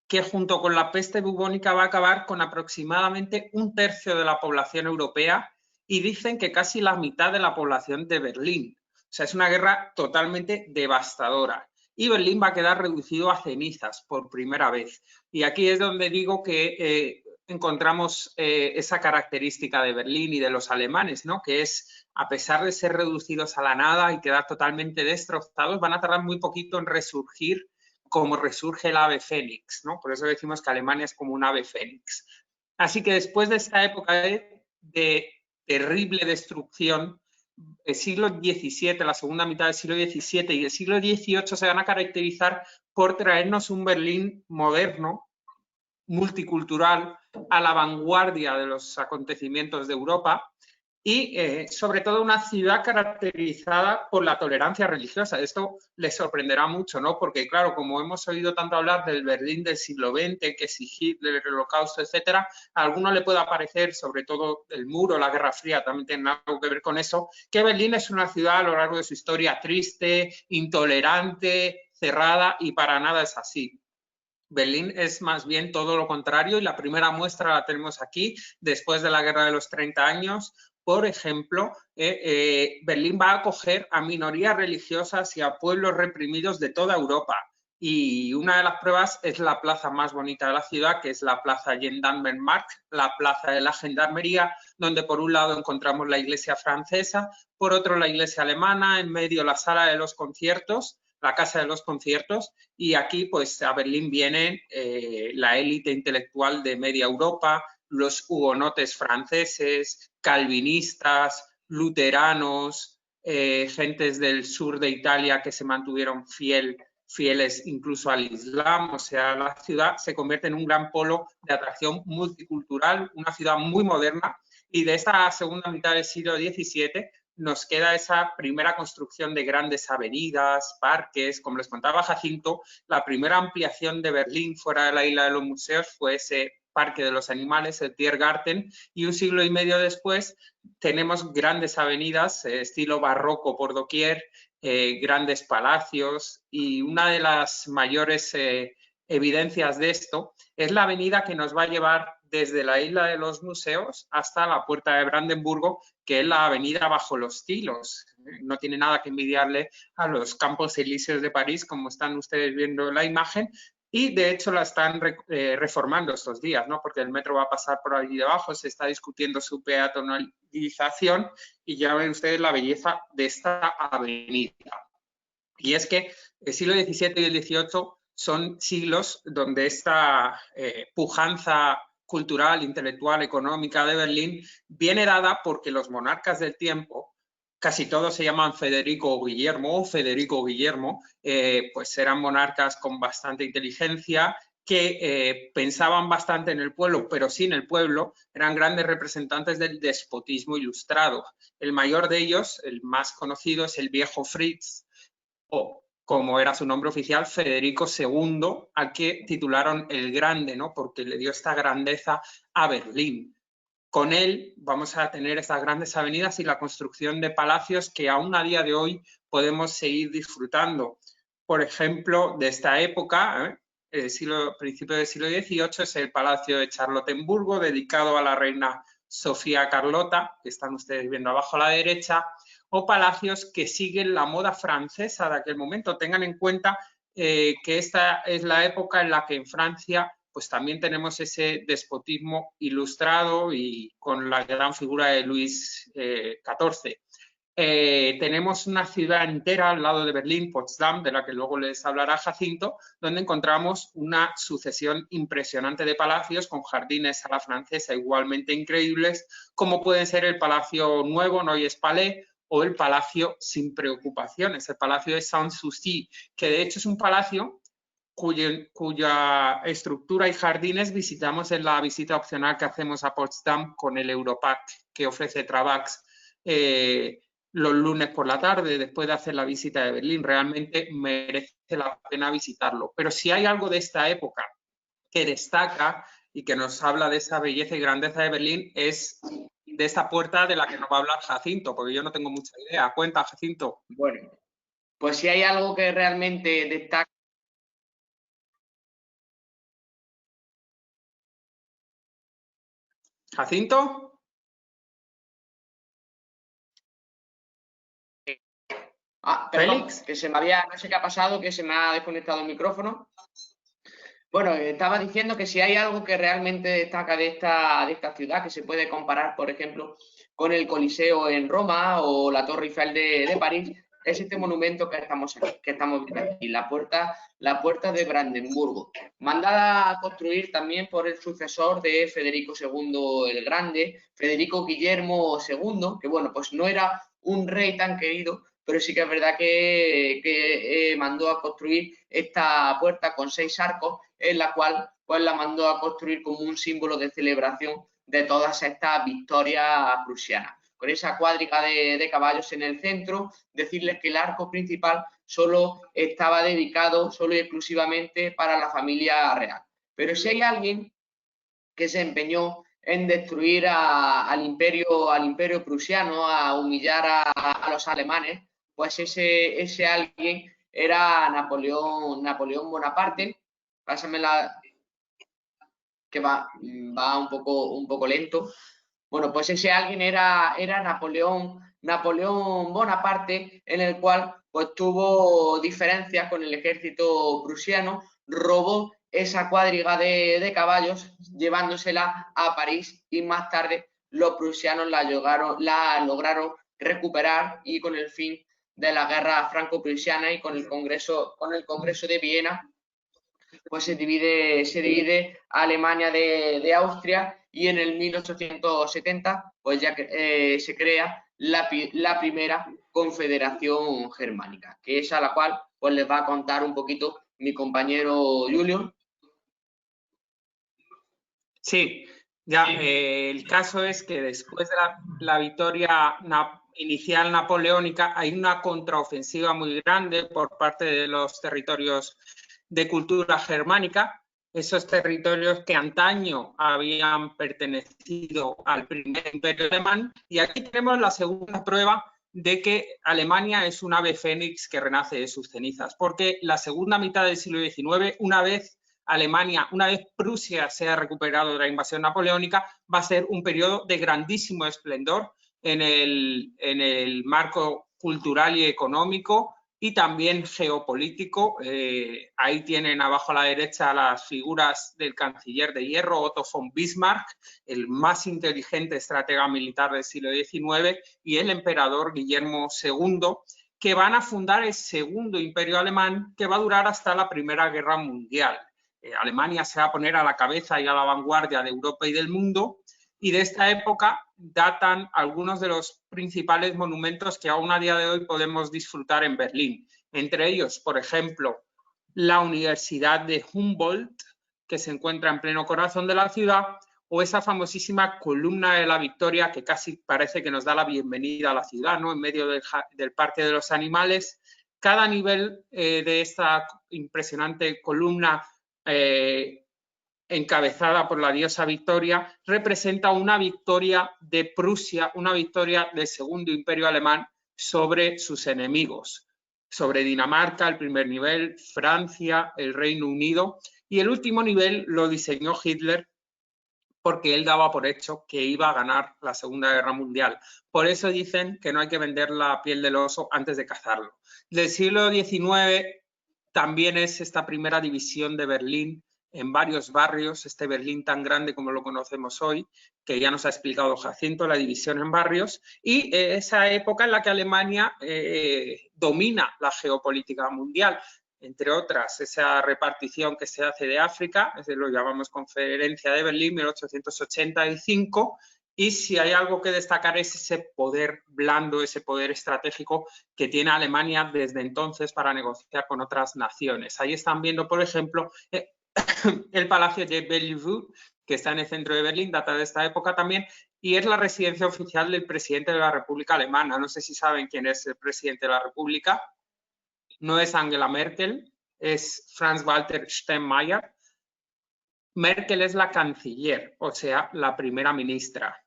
que junto con la peste bubónica va a acabar con aproximadamente 1/3 de la población europea y dicen que casi la mitad de la población de Berlín. O sea, es una guerra totalmente devastadora. Y Berlín va a quedar reducido a cenizas por primera vez. Y aquí es donde digo que encontramos esa característica de Berlín y de los alemanes, ¿no? Que es, a pesar de ser reducidos a la nada y quedar totalmente destrozados, van a tardar muy poquito en resurgir como resurge el ave fénix, ¿no? Por eso decimos que Alemania es como un ave fénix. Así que después de esta época de terrible destrucción, el siglo XVII, la segunda mitad del siglo XVII y el siglo XVIII se van a caracterizar por traernos un Berlín moderno, multicultural a la vanguardia de los acontecimientos de Europa y sobre todo una ciudad caracterizada por la tolerancia religiosa. Esto les sorprenderá mucho, ¿no? Porque claro, como hemos oído tanto hablar del Berlín del siglo XX, que si Hitler, el Holocausto, etcétera, a alguno le puede parecer, sobre todo el muro, la Guerra Fría, también tienen algo que ver con eso, que Berlín es una ciudad a lo largo de su historia triste, intolerante, cerrada, y para nada es así. Berlín es más bien todo lo contrario y la primera muestra la tenemos aquí, después de la Guerra de los 30 años. Por ejemplo, Berlín va a acoger a minorías religiosas y a pueblos reprimidos de toda Europa. Y una de las pruebas es la plaza más bonita de la ciudad, que es la plaza Gendarmenmarkt, la plaza de la Gendarmería, donde por un lado encontramos la iglesia francesa, por otro la iglesia alemana, en medio la sala de los conciertos, la casa de los conciertos, y aquí pues a Berlín vienen la élite intelectual de media Europa, los hugonotes franceses, calvinistas, luteranos, gentes del sur de Italia que se mantuvieron fieles incluso al Islam. O sea, la ciudad se convierte en un gran polo de atracción multicultural, una ciudad muy moderna, y de esta segunda mitad del siglo XVII nos queda esa primera construcción de grandes avenidas, parques. Como les contaba Jacinto, la primera ampliación de Berlín fuera de la isla de los museos fue ese Parque de los Animales, el Tiergarten, y un siglo y medio después tenemos grandes avenidas, estilo barroco por doquier, grandes palacios, y una de las mayores evidencias de esto es la avenida que nos va a llevar desde la isla de los museos hasta la Puerta de Brandenburgo, que es la avenida bajo los tilos. No tiene nada que envidiarle a los Campos Elíseos de París, como están ustedes viendo en la imagen, y de hecho la están reformando estos días, ¿no? Porque el metro va a pasar por allí debajo, se está discutiendo su peatonalización, y ya ven ustedes la belleza de esta avenida. Y es que el siglo XVII y el XVIII son siglos donde esta pujanza cultural, intelectual, económica de Berlín viene dada porque los monarcas del tiempo, casi todos se llaman Federico o Guillermo, pues eran monarcas con bastante inteligencia, que pensaban bastante en el pueblo, pero sin el pueblo, eran grandes representantes del despotismo ilustrado. El mayor de ellos, el más conocido, es el viejo Fritz, o como era su nombre oficial, Federico II, al que titularon el Grande, ¿no? Porque le dio esta grandeza a Berlín. Con él vamos a tener estas grandes avenidas y la construcción de palacios que aún a día de hoy podemos seguir disfrutando. Por ejemplo, de esta época, principio del siglo XVIII, es el Palacio de Charlottenburgo, dedicado a la reina Sofía Carlota, que están ustedes viendo abajo a la derecha, o palacios que siguen la moda francesa de aquel momento. Tengan en cuenta que esta es la época en la que en Francia pues también tenemos ese despotismo ilustrado y con la gran figura de Luis XIV. Tenemos una ciudad entera al lado de Berlín, Potsdam, de la que luego les hablará Jacinto, donde encontramos una sucesión impresionante de palacios con jardines a la francesa igualmente increíbles, como pueden ser el Palacio Nuevo, Neues Palais, o el Palacio Sin Preocupaciones, el Palacio de Sanssouci, que de hecho es un palacio cuya estructura y jardines visitamos en la visita opcional que hacemos a Potsdam con el Europack que ofrece Travax los lunes por la tarde, después de hacer la visita de Berlín. Realmente merece la pena visitarlo. Pero si hay algo de esta época que destaca y que nos habla de esa belleza y grandeza de Berlín, es de esta puerta de la que nos va a hablar Jacinto, porque yo no tengo mucha idea. Cuenta, Jacinto. Bueno, pues si hay algo que realmente destaca. ¿Jacinto? Perdón, Félix. que se me había, no sé qué ha pasado, que se me ha desconectado el micrófono. Bueno, estaba diciendo que si hay algo que realmente destaca de esta ciudad, que se puede comparar, por ejemplo, con el Coliseo en Roma o la Torre Eiffel de París, es este monumento que estamos viendo aquí, la puerta de Brandenburgo, mandada a construir también por el sucesor de Federico II el Grande, Federico Guillermo II, que bueno, pues no era un rey tan querido, pero sí que es verdad que mandó a construir esta puerta con 6 arcos, en la cual pues la mandó a construir como un símbolo de celebración de todas estas victorias prusianas. Con esa cuadriga de caballos en el centro, decirles que el arco principal solo estaba dedicado solo y exclusivamente para la familia real. Pero si hay alguien que se empeñó en destruir al imperio prusiano, a humillar a los alemanes, pues ese alguien era Napoleón Bonaparte. Pásamela, que va un poco lento. Bueno, pues ese alguien era Napoleón Bonaparte, en el cual pues tuvo diferencias con el ejército prusiano, robó esa cuadriga de caballos llevándosela a París y más tarde los prusianos la lograron recuperar y con el fin de la guerra franco-prusiana y con el Congreso de Viena, pues se divide Alemania de Austria y en el 1870 pues ya se crea la primera Confederación Germánica, que es a la cual pues les va a contar un poquito mi compañero Julio. Sí, ya el caso es que después de la victoria inicial napoleónica hay una contraofensiva muy grande por parte de los territorios de cultura germánica, esos territorios que antaño habían pertenecido al primer imperio alemán, y aquí tenemos la segunda prueba de que Alemania es un ave fénix que renace de sus cenizas, porque la segunda mitad del siglo XIX, una vez Prusia se ha recuperado de la invasión napoleónica, va a ser un periodo de grandísimo esplendor en el marco cultural y económico y también geopolítico. Ahí tienen abajo a la derecha las figuras del canciller de hierro, Otto von Bismarck, el más inteligente estratega militar del siglo XIX, y el emperador Guillermo II, que van a fundar el segundo imperio alemán, que va a durar hasta la Primera Guerra Mundial. Alemania se va a poner a la cabeza y a la vanguardia de Europa y del mundo, y de esta época datan algunos de los principales monumentos que aún a día de hoy podemos disfrutar en Berlín. Entre ellos, por ejemplo, la Universidad de Humboldt, que se encuentra en pleno corazón de la ciudad, o esa famosísima columna de la Victoria que casi parece que nos da la bienvenida a la ciudad, ¿no? En medio del Parque de los Animales. Cada nivel de esta impresionante columna encabezada por la diosa Victoria, representa una victoria de Prusia, una victoria del segundo imperio alemán sobre sus enemigos, sobre Dinamarca, el primer nivel, Francia, el Reino Unido, y el último nivel lo diseñó Hitler porque él daba por hecho que iba a ganar la Segunda Guerra Mundial. Por eso dicen que no hay que vender la piel del oso antes de cazarlo. Del siglo XIX también es esta primera división de Berlín en varios barrios, este Berlín tan grande como lo conocemos hoy, que ya nos ha explicado Jacinto, la división en barrios, y esa época en la que Alemania domina la geopolítica mundial, entre otras, esa repartición que se hace de África, lo llamamos Conferencia de Berlín, 1885, y si hay algo que destacar es ese poder blando, ese poder estratégico que tiene Alemania desde entonces para negociar con otras naciones. Ahí están viendo, por ejemplo, el Palacio de Bellevue, que está en el centro de Berlín, data de esta época también, y es la residencia oficial del presidente de la República Alemana. No sé si saben quién es el presidente de la República. No es Angela Merkel, es Franz-Walter Steinmeier. Merkel es la canciller, o sea, la primera ministra.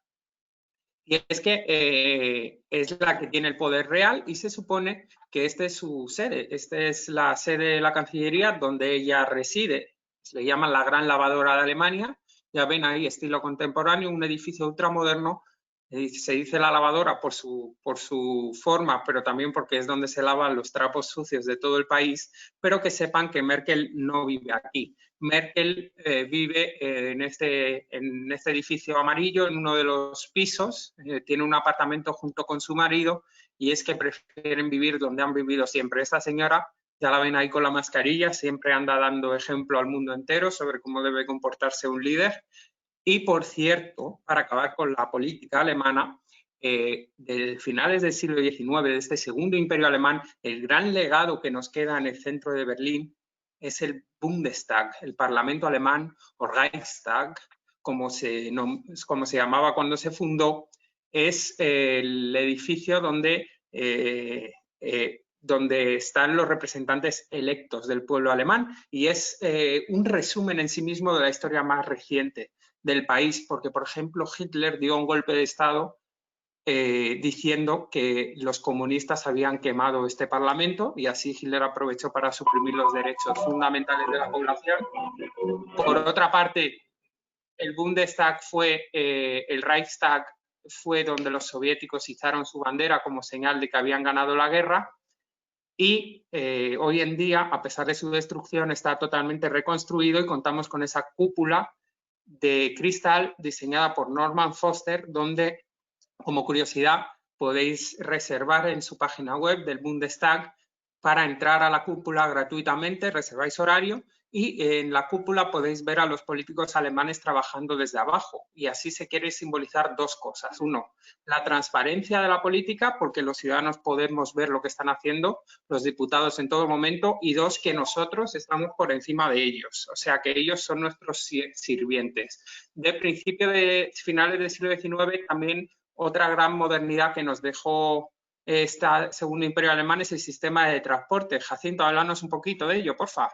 Y es que es la que tiene el poder real y se supone que esta es su sede. Esta es la sede de la Cancillería donde ella reside. Se le llaman la Gran Lavadora de Alemania. Ya ven ahí, estilo contemporáneo, un edificio ultramoderno. Se dice la lavadora por su forma, pero también porque es donde se lavan los trapos sucios de todo el país, pero que sepan que Merkel no vive aquí. Merkel vive en este edificio amarillo, en uno de los pisos, tiene un apartamento junto con su marido, y es que prefieren vivir donde han vivido siempre. Esta señora, ya la ven ahí con la mascarilla, siempre anda dando ejemplo al mundo entero sobre cómo debe comportarse un líder. Y, por cierto, para acabar con la política alemana, de finales del siglo XIX, de este segundo imperio alemán, el gran legado que nos queda en el centro de Berlín es el Bundestag, el Parlamento alemán, o Reichstag, como se llamaba cuando se fundó. Es el edificio donde están los representantes electos del pueblo alemán, y es un resumen en sí mismo de la historia más reciente del país, porque, por ejemplo, Hitler dio un golpe de Estado diciendo que los comunistas habían quemado este parlamento, y así Hitler aprovechó para suprimir los derechos fundamentales de la población. Por otra parte, el Bundestag el Reichstag fue donde los soviéticos izaron su bandera como señal de que habían ganado la guerra, y hoy en día, a pesar de su destrucción, está totalmente reconstruido y contamos con esa cúpula de cristal diseñada por Norman Foster, donde, como curiosidad, podéis reservar en su página web del Bundestag para entrar a la cúpula gratuitamente, reserváis horario, y en la cúpula podéis ver a los políticos alemanes trabajando desde abajo, y así se quiere simbolizar dos cosas. Uno, la transparencia de la política, porque los ciudadanos podemos ver lo que están haciendo los diputados en todo momento, y dos, que nosotros estamos por encima de ellos, o sea que ellos son nuestros sirvientes. De finales del siglo XIX, también otra gran modernidad que nos dejó este segundo imperio alemán es el sistema de transporte. Jacinto, háblanos un poquito de ello, porfa.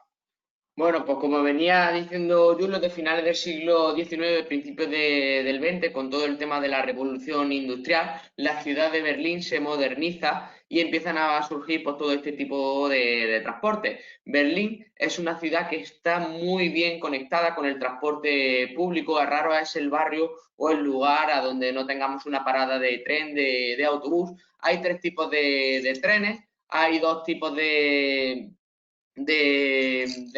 Bueno, pues como venía diciendo Julio, de finales del siglo XIX, principios del XX, con todo el tema de la revolución industrial, la ciudad de Berlín se moderniza y empiezan a surgir pues, todo este tipo de transporte. Berlín es una ciudad que está muy bien conectada con el transporte público. Raro es el barrio o el lugar a donde no tengamos una parada de tren, de autobús. Hay tres tipos de trenes, hay dos tipos de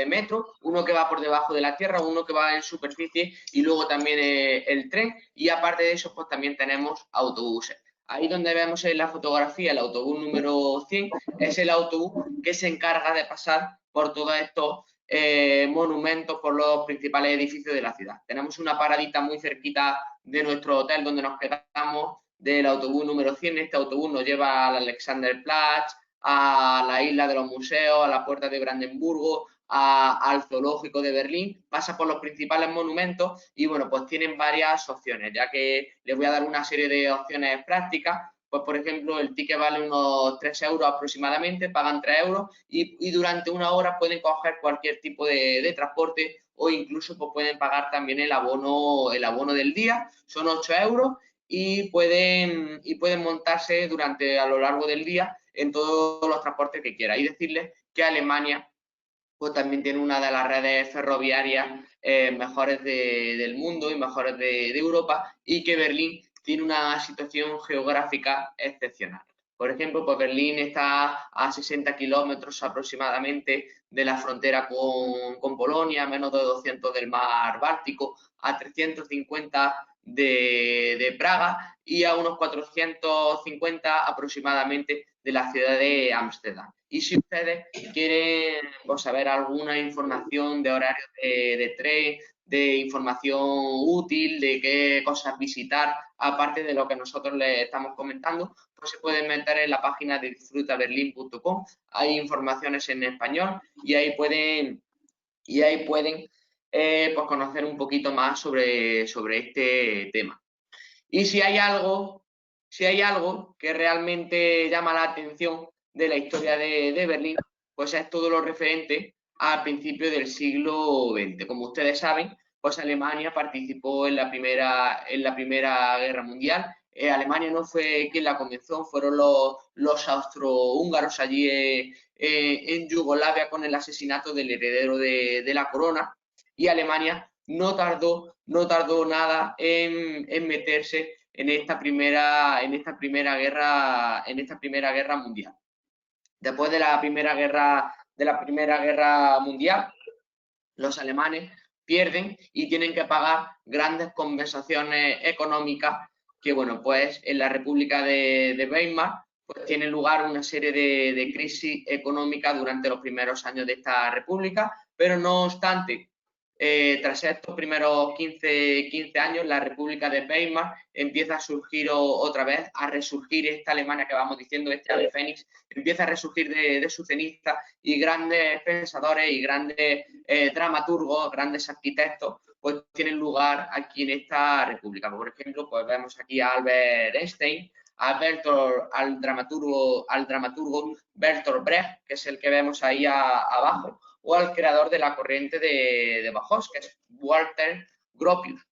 metro, uno que va por debajo de la tierra, uno que va en superficie, y luego también el tren, y aparte de eso pues también tenemos autobuses. Ahí donde vemos en la fotografía el autobús número 100 es el autobús que se encarga de pasar por todos estos monumentos, por los principales edificios de la ciudad. Tenemos una paradita muy cerquita de nuestro hotel donde nos quedamos del autobús número 100. Este autobús nos lleva al Alexanderplatz, a la isla de los museos, a la puerta de Brandenburgo, al zoológico de Berlín, pasa por los principales monumentos y bueno, pues tienen varias opciones, ya que les voy a dar una serie de opciones prácticas. Pues por ejemplo, el ticket vale unos 3 euros aproximadamente, pagan 3 euros y durante una hora pueden coger cualquier tipo de transporte, o incluso pues pueden pagar también el abono del día, son 8 euros y pueden montarse a lo largo del día en todos los transportes que quiera. Y decirles que Alemania pues también tiene una de las redes ferroviarias mejores del mundo y mejores de Europa, y que Berlín tiene una situación geográfica excepcional. Por ejemplo, pues Berlín está a 60 kilómetros aproximadamente de la frontera con Polonia, a menos de 200 del mar Báltico, a 350 de Praga y a unos 450 aproximadamente de la ciudad de Ámsterdam. Y si ustedes quieren pues, saber alguna información de horarios de tren, de información útil, de qué cosas visitar, aparte de lo que nosotros les estamos comentando, pues se pueden meter en la página de disfrutaberlin.com. Hay informaciones en español y ahí pueden pues conocer un poquito más sobre este tema. Y si hay algo que realmente llama la atención de la historia de Berlín, pues es todo lo referente al principio del siglo XX. Como ustedes saben, pues Alemania participó en la Primera Guerra Mundial. Alemania no fue quien la comenzó, fueron los austrohúngaros allí en Yugoslavia con el asesinato del heredero de la corona, y Alemania no tardó nada en meterse en esta primera guerra mundial. Después de la primera guerra mundial, los alemanes pierden y tienen que pagar grandes compensaciones económicas, que bueno, pues en la República de Weimar pues tiene lugar una serie de crisis económicas durante los primeros años de esta república, pero no obstante, tras estos primeros 15 años, la República de Weimar empieza a surgir otra vez, a resurgir esta Alemania que vamos diciendo, este ave fénix, empieza a resurgir de su ceniza, y grandes pensadores y grandes dramaturgos, grandes arquitectos, pues tienen lugar aquí en esta república. Por ejemplo, pues vemos aquí a Albert Einstein, al dramaturgo Bertolt Brecht, que es el que vemos ahí abajo, o al creador de la corriente de Bauhaus, que es Walter Gropius.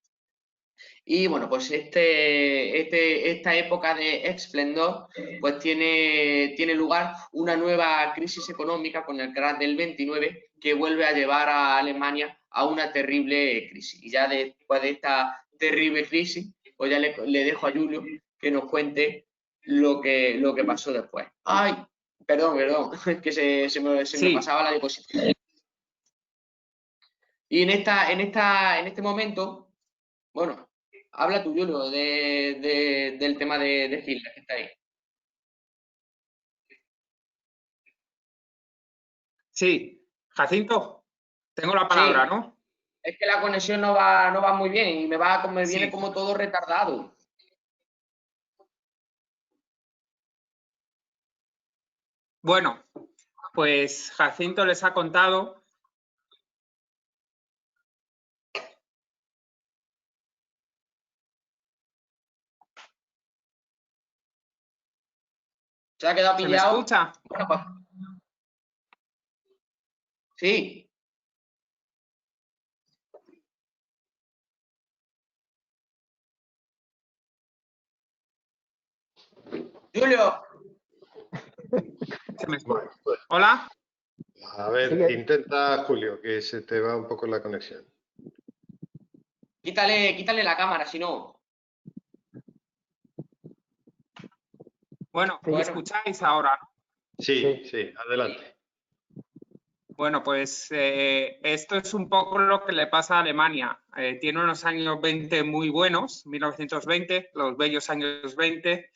Y bueno, pues esta época de esplendor, pues tiene lugar una nueva crisis económica con el crash del 29, que vuelve a llevar a Alemania a una terrible crisis. Y ya después de esta terrible crisis, pues ya le dejo a Julio que nos cuente lo que pasó después. ¡Ay! Perdón, que se me pasaba la diapositiva. Y en este momento, bueno, habla tú, Julio, del tema de Hitler, que está ahí. Sí, Jacinto, tengo la palabra, Sí. ¿no? Es que la conexión no va muy bien y me viene Sí. como todo retardado. Bueno, pues Jacinto les ha contado. ¿Se ha quedado ¿Se me pillado? escucha? Bueno, pues. Sí. Julio. ¿Se me escucha? ¿Hola? A ver, intenta, Julio, que se te va un poco la conexión. Quítale la cámara, si no. Bueno, ¿me escucháis ahora? Sí, adelante. Bueno, pues esto es un poco lo que le pasa a Alemania. Tiene unos años 20 muy buenos, 1920, los bellos años 20,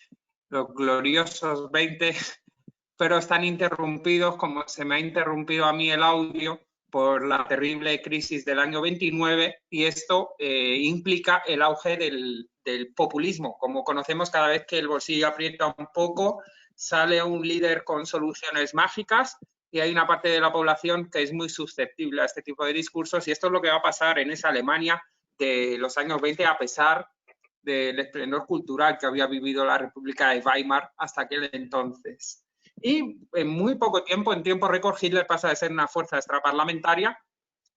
los gloriosos 20, pero están interrumpidos, como se me ha interrumpido a mí el audio, por la terrible crisis del año 29, y esto implica el auge del populismo. Como conocemos, cada vez que el bolsillo aprieta un poco, sale un líder con soluciones mágicas, y hay una parte de la población que es muy susceptible a este tipo de discursos, y esto es lo que va a pasar en esa Alemania de los años 20, a pesar del esplendor cultural que había vivido la República de Weimar hasta aquel entonces. Y en muy poco tiempo, en tiempo récord, Hitler pasa de ser una fuerza extraparlamentaria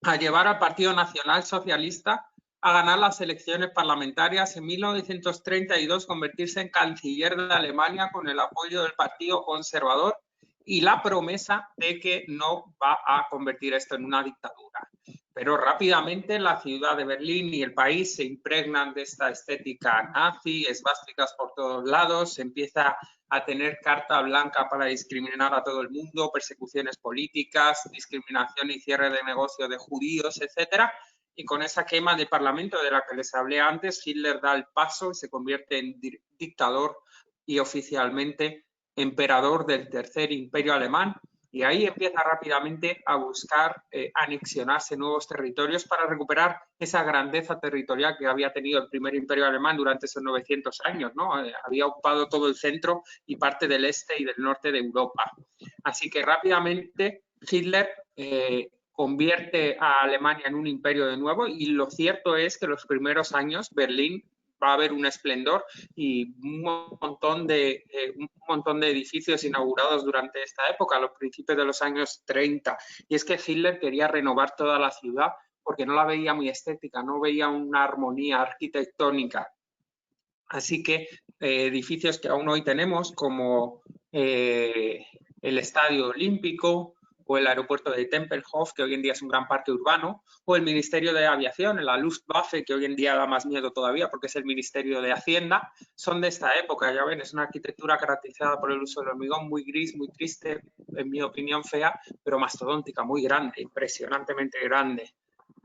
a llevar al Partido Nacional Socialista a ganar las elecciones parlamentarias, en 1932 convertirse en canciller de Alemania con el apoyo del Partido Conservador y la promesa de que no va a convertir esto en una dictadura. Pero rápidamente la ciudad de Berlín y el país se impregnan de esta estética nazi, esvásticas por todos lados, se empieza a tener carta blanca para discriminar a todo el mundo, persecuciones políticas, discriminación y cierre de negocios de judíos, etcétera. Y con esa quema de parlamento de la que les hablé antes, Hitler da el paso y se convierte en dictador y oficialmente emperador del Tercer Imperio Alemán. Y ahí empieza rápidamente a buscar anexionarse nuevos territorios para recuperar esa grandeza territorial que había tenido el primer imperio alemán durante esos 900 años, ¿no? Había ocupado todo el centro y parte del este y del norte de Europa. Así que rápidamente Hitler convierte a Alemania en un imperio de nuevo, y lo cierto es que los primeros años Berlín va a haber un esplendor y un montón de edificios inaugurados durante esta época, a los principios de los años 30. Y es que Hitler quería renovar toda la ciudad porque no la veía muy estética, no veía una armonía arquitectónica. Así que edificios que aún hoy tenemos, como el Estadio Olímpico, o el aeropuerto de Tempelhof, que hoy en día es un gran parque urbano, o el Ministerio de Aviación, la Luftwaffe, que hoy en día da más miedo todavía porque es el Ministerio de Hacienda, son de esta época. Ya ven, es una arquitectura caracterizada por el uso del hormigón, muy gris, muy triste, en mi opinión fea, pero mastodóntica, muy grande, impresionantemente grande.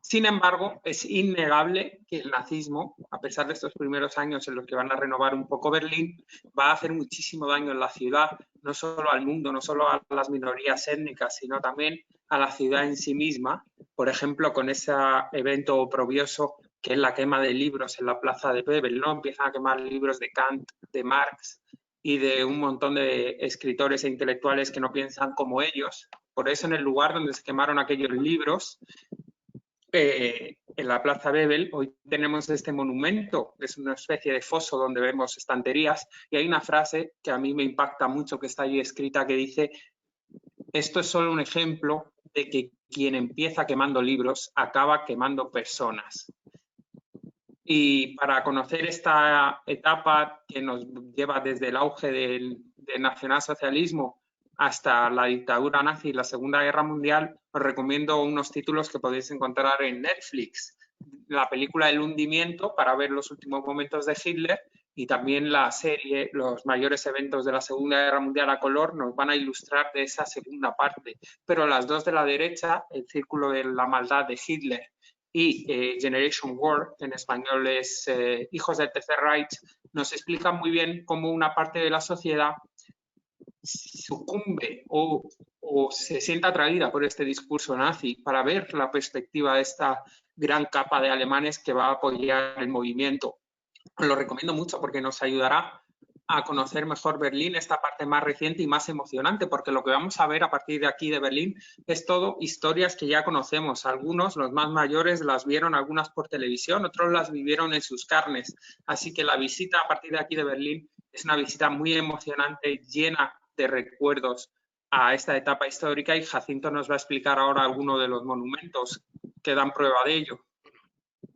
Sin embargo, es innegable que el nazismo, a pesar de estos primeros años en los que van a renovar un poco Berlín, va a hacer muchísimo daño en la ciudad, no solo al mundo, no solo a las minorías étnicas, sino también a la ciudad en sí misma, por ejemplo, con ese evento oprobioso que es la quema de libros en la plaza de Bebel, ¿no? Empiezan a quemar libros de Kant, de Marx y de un montón de escritores e intelectuales que no piensan como ellos. Por eso, en el lugar donde se quemaron aquellos libros, en la Plaza Bebel, hoy tenemos este monumento, es una especie de foso donde vemos estanterías, y hay una frase que a mí me impacta mucho, que está ahí escrita, que dice: esto es solo un ejemplo de que quien empieza quemando libros acaba quemando personas. Y para conocer esta etapa que nos lleva desde el auge del nacionalsocialismo hasta la dictadura nazi y la Segunda Guerra Mundial, os recomiendo unos títulos que podéis encontrar en Netflix. La película El hundimiento, para ver los últimos momentos de Hitler, y también la serie Los mayores eventos de la Segunda Guerra Mundial a color nos van a ilustrar de esa segunda parte. Pero las dos de la derecha, El círculo de la maldad de Hitler y Generation War, en español es Hijos del Tercer Reich, nos explican muy bien cómo una parte de la sociedad sucumbe o se siente atraída por este discurso nazi, para ver la perspectiva de esta gran capa de alemanes que va a apoyar el movimiento. Os lo recomiendo mucho porque nos ayudará a conocer mejor Berlín, esta parte más reciente y más emocionante, porque lo que vamos a ver a partir de aquí de Berlín es todo historias que ya conocemos. Algunos, los más mayores, las vieron algunas por televisión, otros las vivieron en sus carnes. Así que la visita a partir de aquí de Berlín es una visita muy emocionante, llena de recuerdos a esta etapa histórica, y Jacinto nos va a explicar ahora algunos de los monumentos que dan prueba de ello.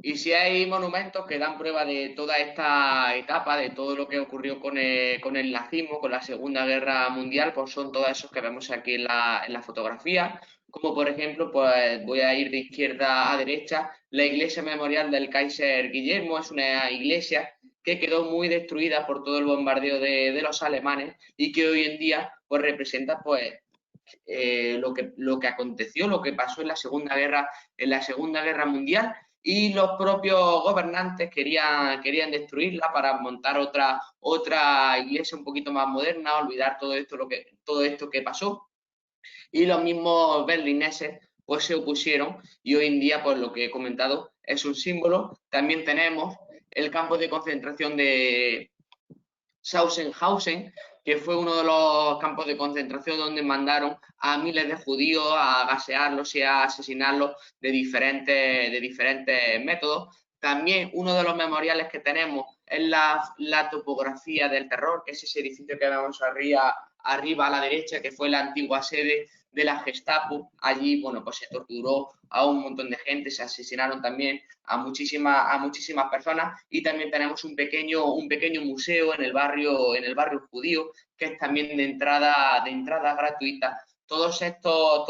Y si hay monumentos que dan prueba de toda esta etapa, de todo lo que ocurrió con el nazismo, con la Segunda Guerra Mundial, pues son todos esos que vemos aquí en la fotografía. Como por ejemplo, pues voy a ir de izquierda a derecha, la iglesia memorial del Kaiser Guillermo. Es una iglesia que quedó muy destruida por todo el bombardeo de los alemanes y que hoy en día pues representa pues lo que aconteció, lo que pasó en la Segunda Guerra Mundial, y los propios gobernantes querían destruirla para montar otra iglesia un poquito más moderna, olvidar todo esto que pasó, y los mismos berlineses pues se opusieron, y hoy en día pues lo que he comentado es un símbolo. También tenemos el campo de concentración de Sachsenhausen, que fue uno de los campos de concentración donde mandaron a miles de judíos a gasearlos y a asesinarlos de diferentes métodos. También uno de los memoriales que tenemos es la topografía del terror, que es ese edificio que vemos arriba a la derecha, que fue la antigua sede de la Gestapo. Allí, bueno, pues se torturó a un montón de gente, se asesinaron también a muchísimas personas, y también tenemos un pequeño museo en el barrio judío, que es también de entrada gratuita. Todos estos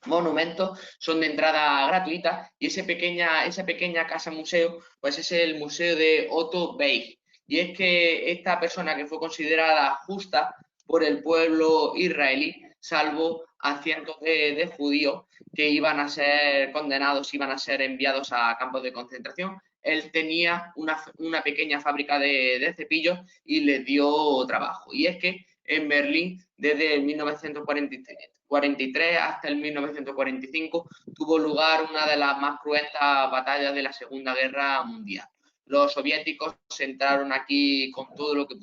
monumentos son de entrada gratuita, y esa pequeña casa museo pues es el museo de Otto Beig. Y es que esta persona, que fue considerada justa por el pueblo israelí, salvó a cientos de judíos que iban a ser condenados, iban a ser enviados a campos de concentración. Él tenía una pequeña fábrica de cepillos y les dio trabajo. Y es que en Berlín, desde el 1943 hasta el 1945, tuvo lugar una de las más cruentas batallas de la Segunda Guerra Mundial. Los soviéticos entraron aquí con todo lo que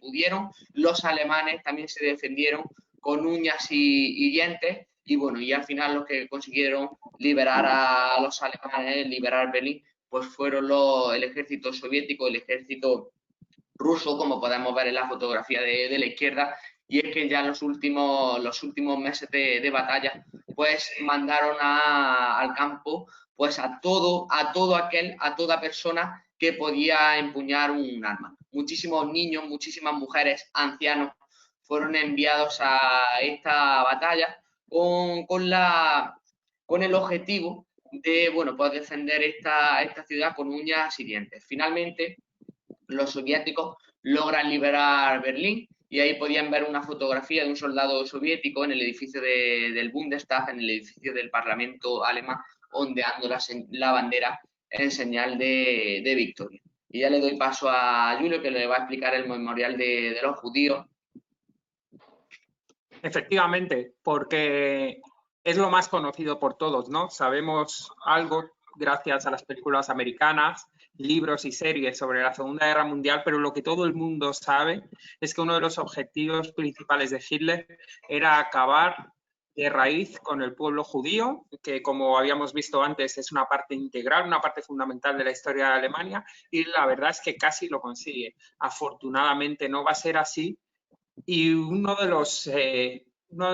pudieron. Los alemanes también se defendieron con uñas y dientes. Y bueno, y al final los que consiguieron liberar a los alemanes, liberar Berlín, pues fueron el ejército soviético, el ejército ruso, como podemos ver en la fotografía de la izquierda. Y es que ya en los últimos meses de batalla, pues mandaron al campo pues a toda persona que podía empuñar un arma. Muchísimos niños, muchísimas mujeres, ancianos fueron enviados a esta batalla con el objetivo de, bueno, pues defender esta ciudad con uñas y dientes. Finalmente, los soviéticos logran liberar Berlín, y ahí podían ver una fotografía de un soldado soviético en el edificio del Bundestag, en el edificio del Parlamento alemán, ondeando la bandera en señal de victoria. Y ya le doy paso a Julio, que le va a explicar el memorial de los judíos. Efectivamente, porque es lo más conocido por todos, ¿no? Sabemos algo gracias a las películas americanas, libros y series sobre la Segunda Guerra Mundial, pero lo que todo el mundo sabe es que uno de los objetivos principales de Hitler era acabar de raíz con el pueblo judío, que como habíamos visto antes es una parte integral, una parte fundamental de la historia de Alemania, y la verdad es que casi lo consigue. Afortunadamente no va a ser así, y uno de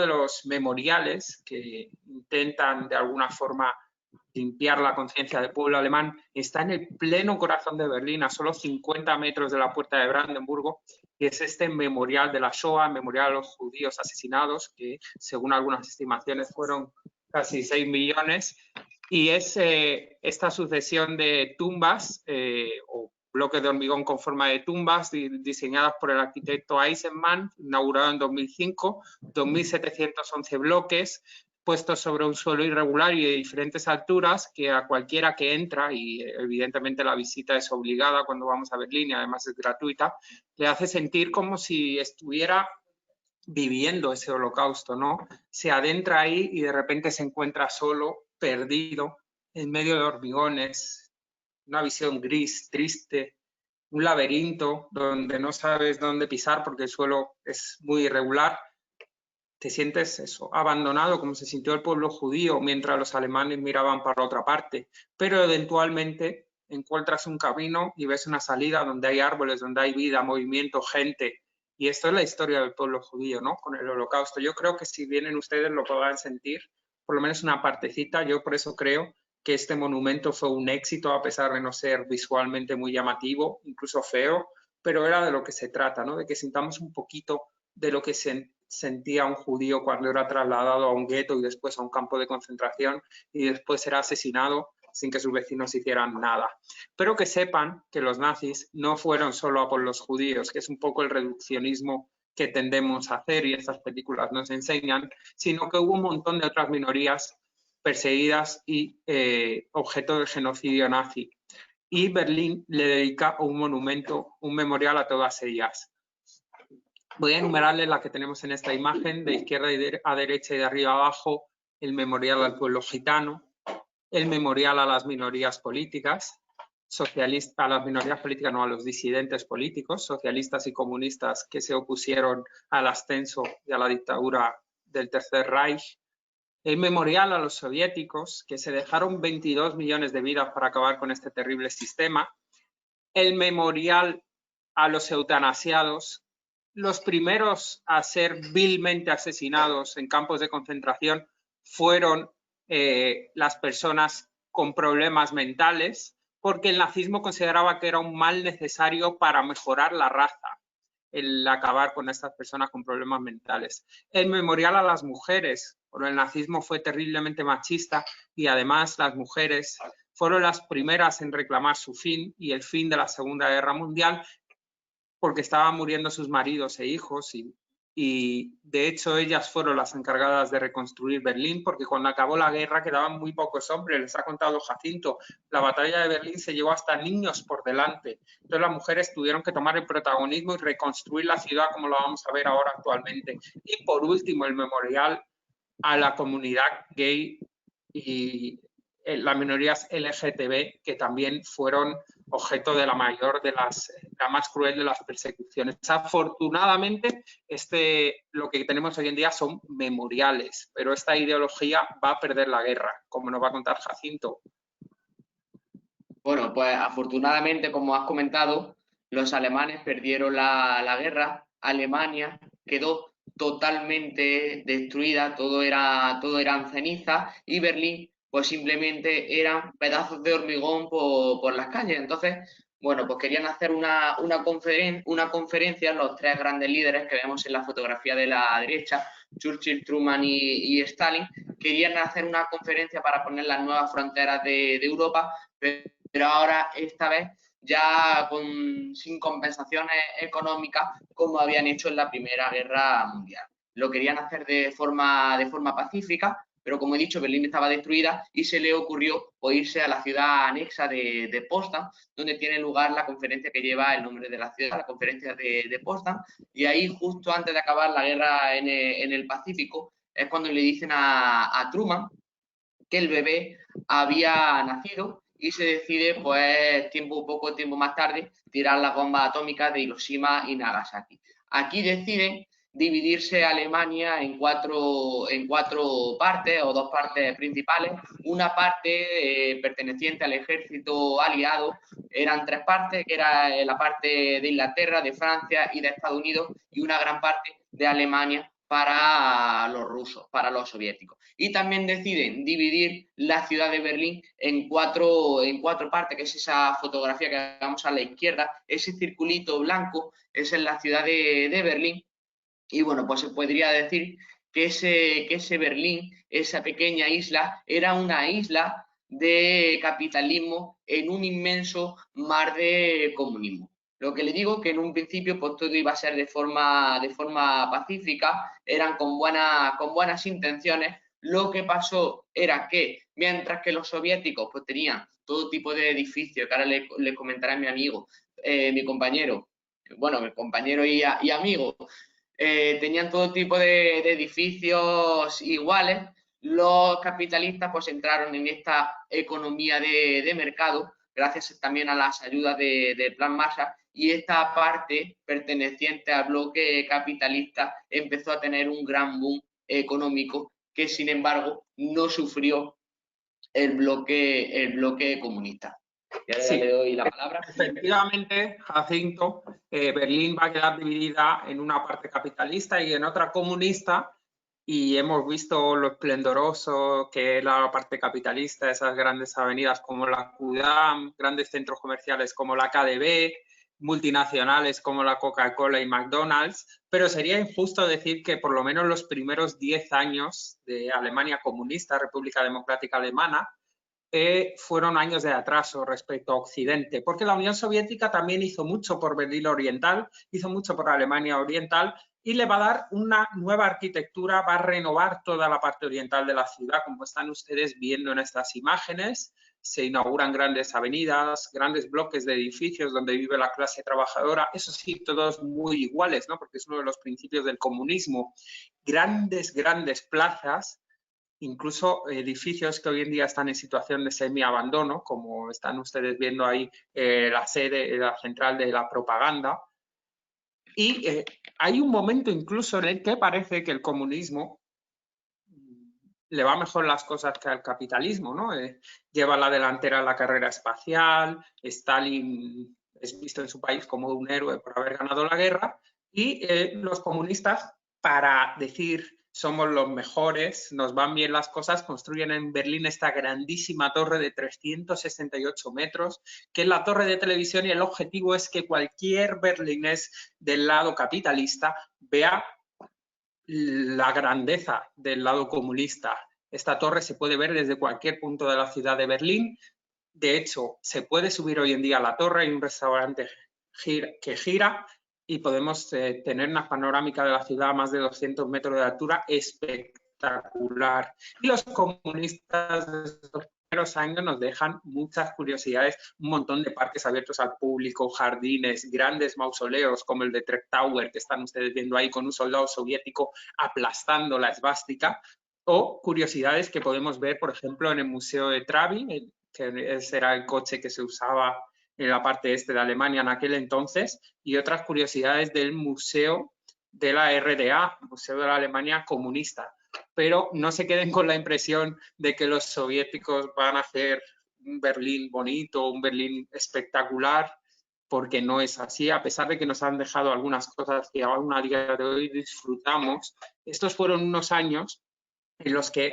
los memoriales que intentan de alguna forma limpiar la conciencia del pueblo alemán está en el pleno corazón de Berlín, a solo 50 metros de la puerta de Brandenburgo, y es este memorial de la Shoah, memorial a los judíos asesinados, que según algunas estimaciones fueron casi 6 millones, y es esta sucesión de tumbas o bloques de hormigón con forma de tumbas diseñadas por el arquitecto Eisenman, inaugurado en 2005, 2.711 bloques puestos sobre un suelo irregular y de diferentes alturas, que a cualquiera que entra, y evidentemente la visita es obligada cuando vamos a Berlín y además es gratuita, le hace sentir como si estuviera viviendo ese holocausto, ¿no? Se adentra ahí y de repente se encuentra solo, perdido, en medio de hormigones, una visión gris, triste, un laberinto donde no sabes dónde pisar porque el suelo es muy irregular. Te sientes eso, abandonado, como se sintió el pueblo judío mientras los alemanes miraban para otra parte, pero eventualmente encuentras un camino y ves una salida donde hay árboles, donde hay vida, movimiento, gente, y esto es la historia del pueblo judío, ¿no? Con el holocausto. Yo creo que si vienen ustedes lo podrán sentir, por lo menos una partecita. Yo por eso creo que este monumento fue un éxito, a pesar de no ser visualmente muy llamativo, incluso feo, pero era de lo que se trata, ¿no? De que sintamos un poquito de lo que sentía un judío cuando era trasladado a un gueto y después a un campo de concentración y después era asesinado sin que sus vecinos hicieran nada. Pero que sepan que los nazis no fueron solo a por los judíos, que es un poco el reduccionismo que tendemos a hacer y estas películas nos enseñan, sino que hubo un montón de otras minorías perseguidas y objeto del genocidio nazi. Y Berlín le dedica un monumento, un memorial a todas ellas. Voy a enumerarles las que tenemos en esta imagen, de izquierda a derecha y de arriba a abajo: el memorial al pueblo gitano, el memorial a las minorías políticas, a las minorías políticas, no, a los disidentes políticos, socialistas y comunistas que se opusieron al ascenso y a la dictadura del Tercer Reich, el memorial a los soviéticos, que se dejaron 22 millones de vidas para acabar con este terrible sistema, el memorial a los eutanasiados, los primeros a ser vilmente asesinados en campos de concentración fueron las personas con problemas mentales, porque el nazismo consideraba que era un mal necesario para mejorar la raza, el acabar con estas personas con problemas mentales. El memorial a las mujeres, porque el nazismo fue terriblemente machista y además las mujeres fueron las primeras en reclamar su fin y el fin de la Segunda Guerra Mundial, porque estaban muriendo sus maridos e hijos y de hecho ellas fueron las encargadas de reconstruir Berlín, porque cuando acabó la guerra quedaban muy pocos hombres. Les ha contado Jacinto, la batalla de Berlín se llevó hasta niños por delante. Entonces las mujeres tuvieron que tomar el protagonismo y reconstruir la ciudad como lo vamos a ver ahora actualmente. Y por último, el memorial a la comunidad gay y las minorías LGTB, que también fueron objeto de la más cruel de las persecuciones. Afortunadamente, lo que tenemos hoy en día son memoriales, pero esta ideología va a perder la guerra, como nos va a contar Jacinto. Bueno, pues afortunadamente, como has comentado, los alemanes perdieron la guerra, Alemania quedó totalmente destruida, todo eran cenizas y Berlín pues simplemente eran pedazos de hormigón por las calles. Entonces, bueno, pues querían hacer una conferencia, los tres grandes líderes que vemos en la fotografía de la derecha, Churchill, Truman y Stalin, querían hacer una conferencia para poner las nuevas fronteras de Europa, pero ahora esta vez ya sin compensaciones económicas como habían hecho en la Primera Guerra Mundial. Lo querían hacer de forma pacífica, pero como he dicho, Berlín estaba destruida y se le ocurrió irse a la ciudad anexa de Potsdam, donde tiene lugar la conferencia que lleva el nombre de la ciudad, la conferencia de Potsdam, y ahí justo antes de acabar la guerra en el Pacífico, es cuando le dicen a Truman que el bebé había nacido y se decide, pues, poco tiempo más tarde, tirar las bombas atómicas de Hiroshima y Nagasaki. Aquí deciden dividirse Alemania en cuatro partes o dos partes principales. Una parte perteneciente al ejército aliado, eran tres partes, que era la parte de Inglaterra, de Francia y de Estados Unidos, y una gran parte de Alemania para los rusos, para los soviéticos. Y también deciden dividir la ciudad de Berlín en cuatro partes, que es esa fotografía que vemos a la izquierda, ese circulito blanco, esa es la ciudad de Berlín. Y bueno, pues se podría decir que ese Berlín, esa pequeña isla, era una isla de capitalismo en un inmenso mar de comunismo. Lo que le digo, que en un principio pues todo iba a ser de forma pacífica, eran con buenas intenciones. Lo que pasó era que, mientras que los soviéticos pues tenían todo tipo de edificios, que ahora le comentará mi amigo, mi compañero y amigo, tenían todo tipo de edificios iguales, los capitalistas pues entraron en esta economía de mercado, gracias también a las ayudas del Plan Marshall, y esta parte perteneciente al bloque capitalista empezó a tener un gran boom económico que, sin embargo, no sufrió el bloque comunista. Y ahora Sí, le doy la palabra. Efectivamente, Jacinto, Berlín va a quedar dividida en una parte capitalista y en otra comunista, y hemos visto lo esplendoroso que es la parte capitalista, esas grandes avenidas como la Kudam, grandes centros comerciales como la KDB, multinacionales como la Coca-Cola y McDonald's, pero sería injusto decir que por lo menos los primeros 10 años de Alemania comunista, República Democrática Alemana, fueron años de atraso respecto a Occidente, porque la Unión Soviética también hizo mucho por Berlín Oriental, hizo mucho por Alemania Oriental, y le va a dar una nueva arquitectura, va a renovar toda la parte oriental de la ciudad, como están ustedes viendo en estas imágenes. Se inauguran grandes avenidas, grandes bloques de edificios donde vive la clase trabajadora, eso sí, todos muy iguales, ¿no? Porque es uno de los principios del comunismo. Grandes plazas, incluso edificios que hoy en día están en situación de semiabandono, como están ustedes viendo ahí, la sede, la central de la propaganda. Y hay un momento incluso en el que parece que el comunismo le va mejor las cosas que al capitalismo, ¿no? Lleva la delantera en la carrera espacial, Stalin es visto en su país como un héroe por haber ganado la guerra, y los comunistas, para decir somos los mejores, nos van bien las cosas, construyen en Berlín esta grandísima torre de 368 metros, que es la torre de televisión, y el objetivo es que cualquier berlinés del lado capitalista vea la grandeza del lado comunista. Esta torre se puede ver desde cualquier punto de la ciudad de Berlín. De hecho, se puede subir hoy en día a la torre, hay un restaurante que gira y podemos tener una panorámica de la ciudad a más de 200 metros de altura espectacular. Y los comunistas de estos primeros años nos dejan muchas curiosidades, un montón de parques abiertos al público, jardines, grandes mausoleos como el de Trek Tower, que están ustedes viendo ahí, con un soldado soviético aplastando la esvástica, o curiosidades que podemos ver, por ejemplo, en el Museo de Trabi, que ese era el coche que se usaba en la parte este de Alemania en aquel entonces, y otras curiosidades del Museo de la RDA, Museo de la Alemania Comunista. Pero no se queden con la impresión de que los soviéticos van a hacer un Berlín bonito, un Berlín espectacular, porque no es así. A pesar de que nos han dejado algunas cosas que aún a día de hoy disfrutamos, estos fueron unos años en los que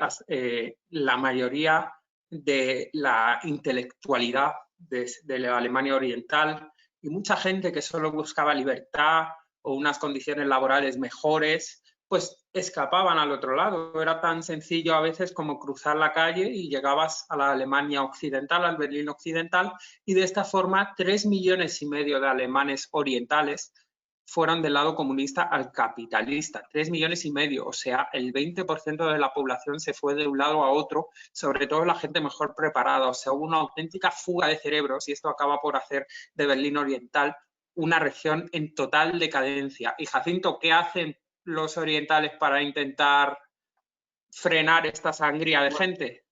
la mayoría de la intelectualidad de la Alemania Oriental y mucha gente que solo buscaba libertad o unas condiciones laborales mejores, pues escapaban al otro lado. Era tan sencillo a veces como cruzar la calle y llegabas a la Alemania occidental, al Berlín occidental, y de esta forma 3,5 millones de alemanes orientales fueron del lado comunista al capitalista, 3,5 millones, o sea, el 20% de la población se fue de un lado a otro, sobre todo la gente mejor preparada, o sea, hubo una auténtica fuga de cerebros, y esto acaba por hacer de Berlín Oriental una región en total decadencia. Y Jacinto, ¿qué hacen los orientales para intentar frenar esta sangría de gente?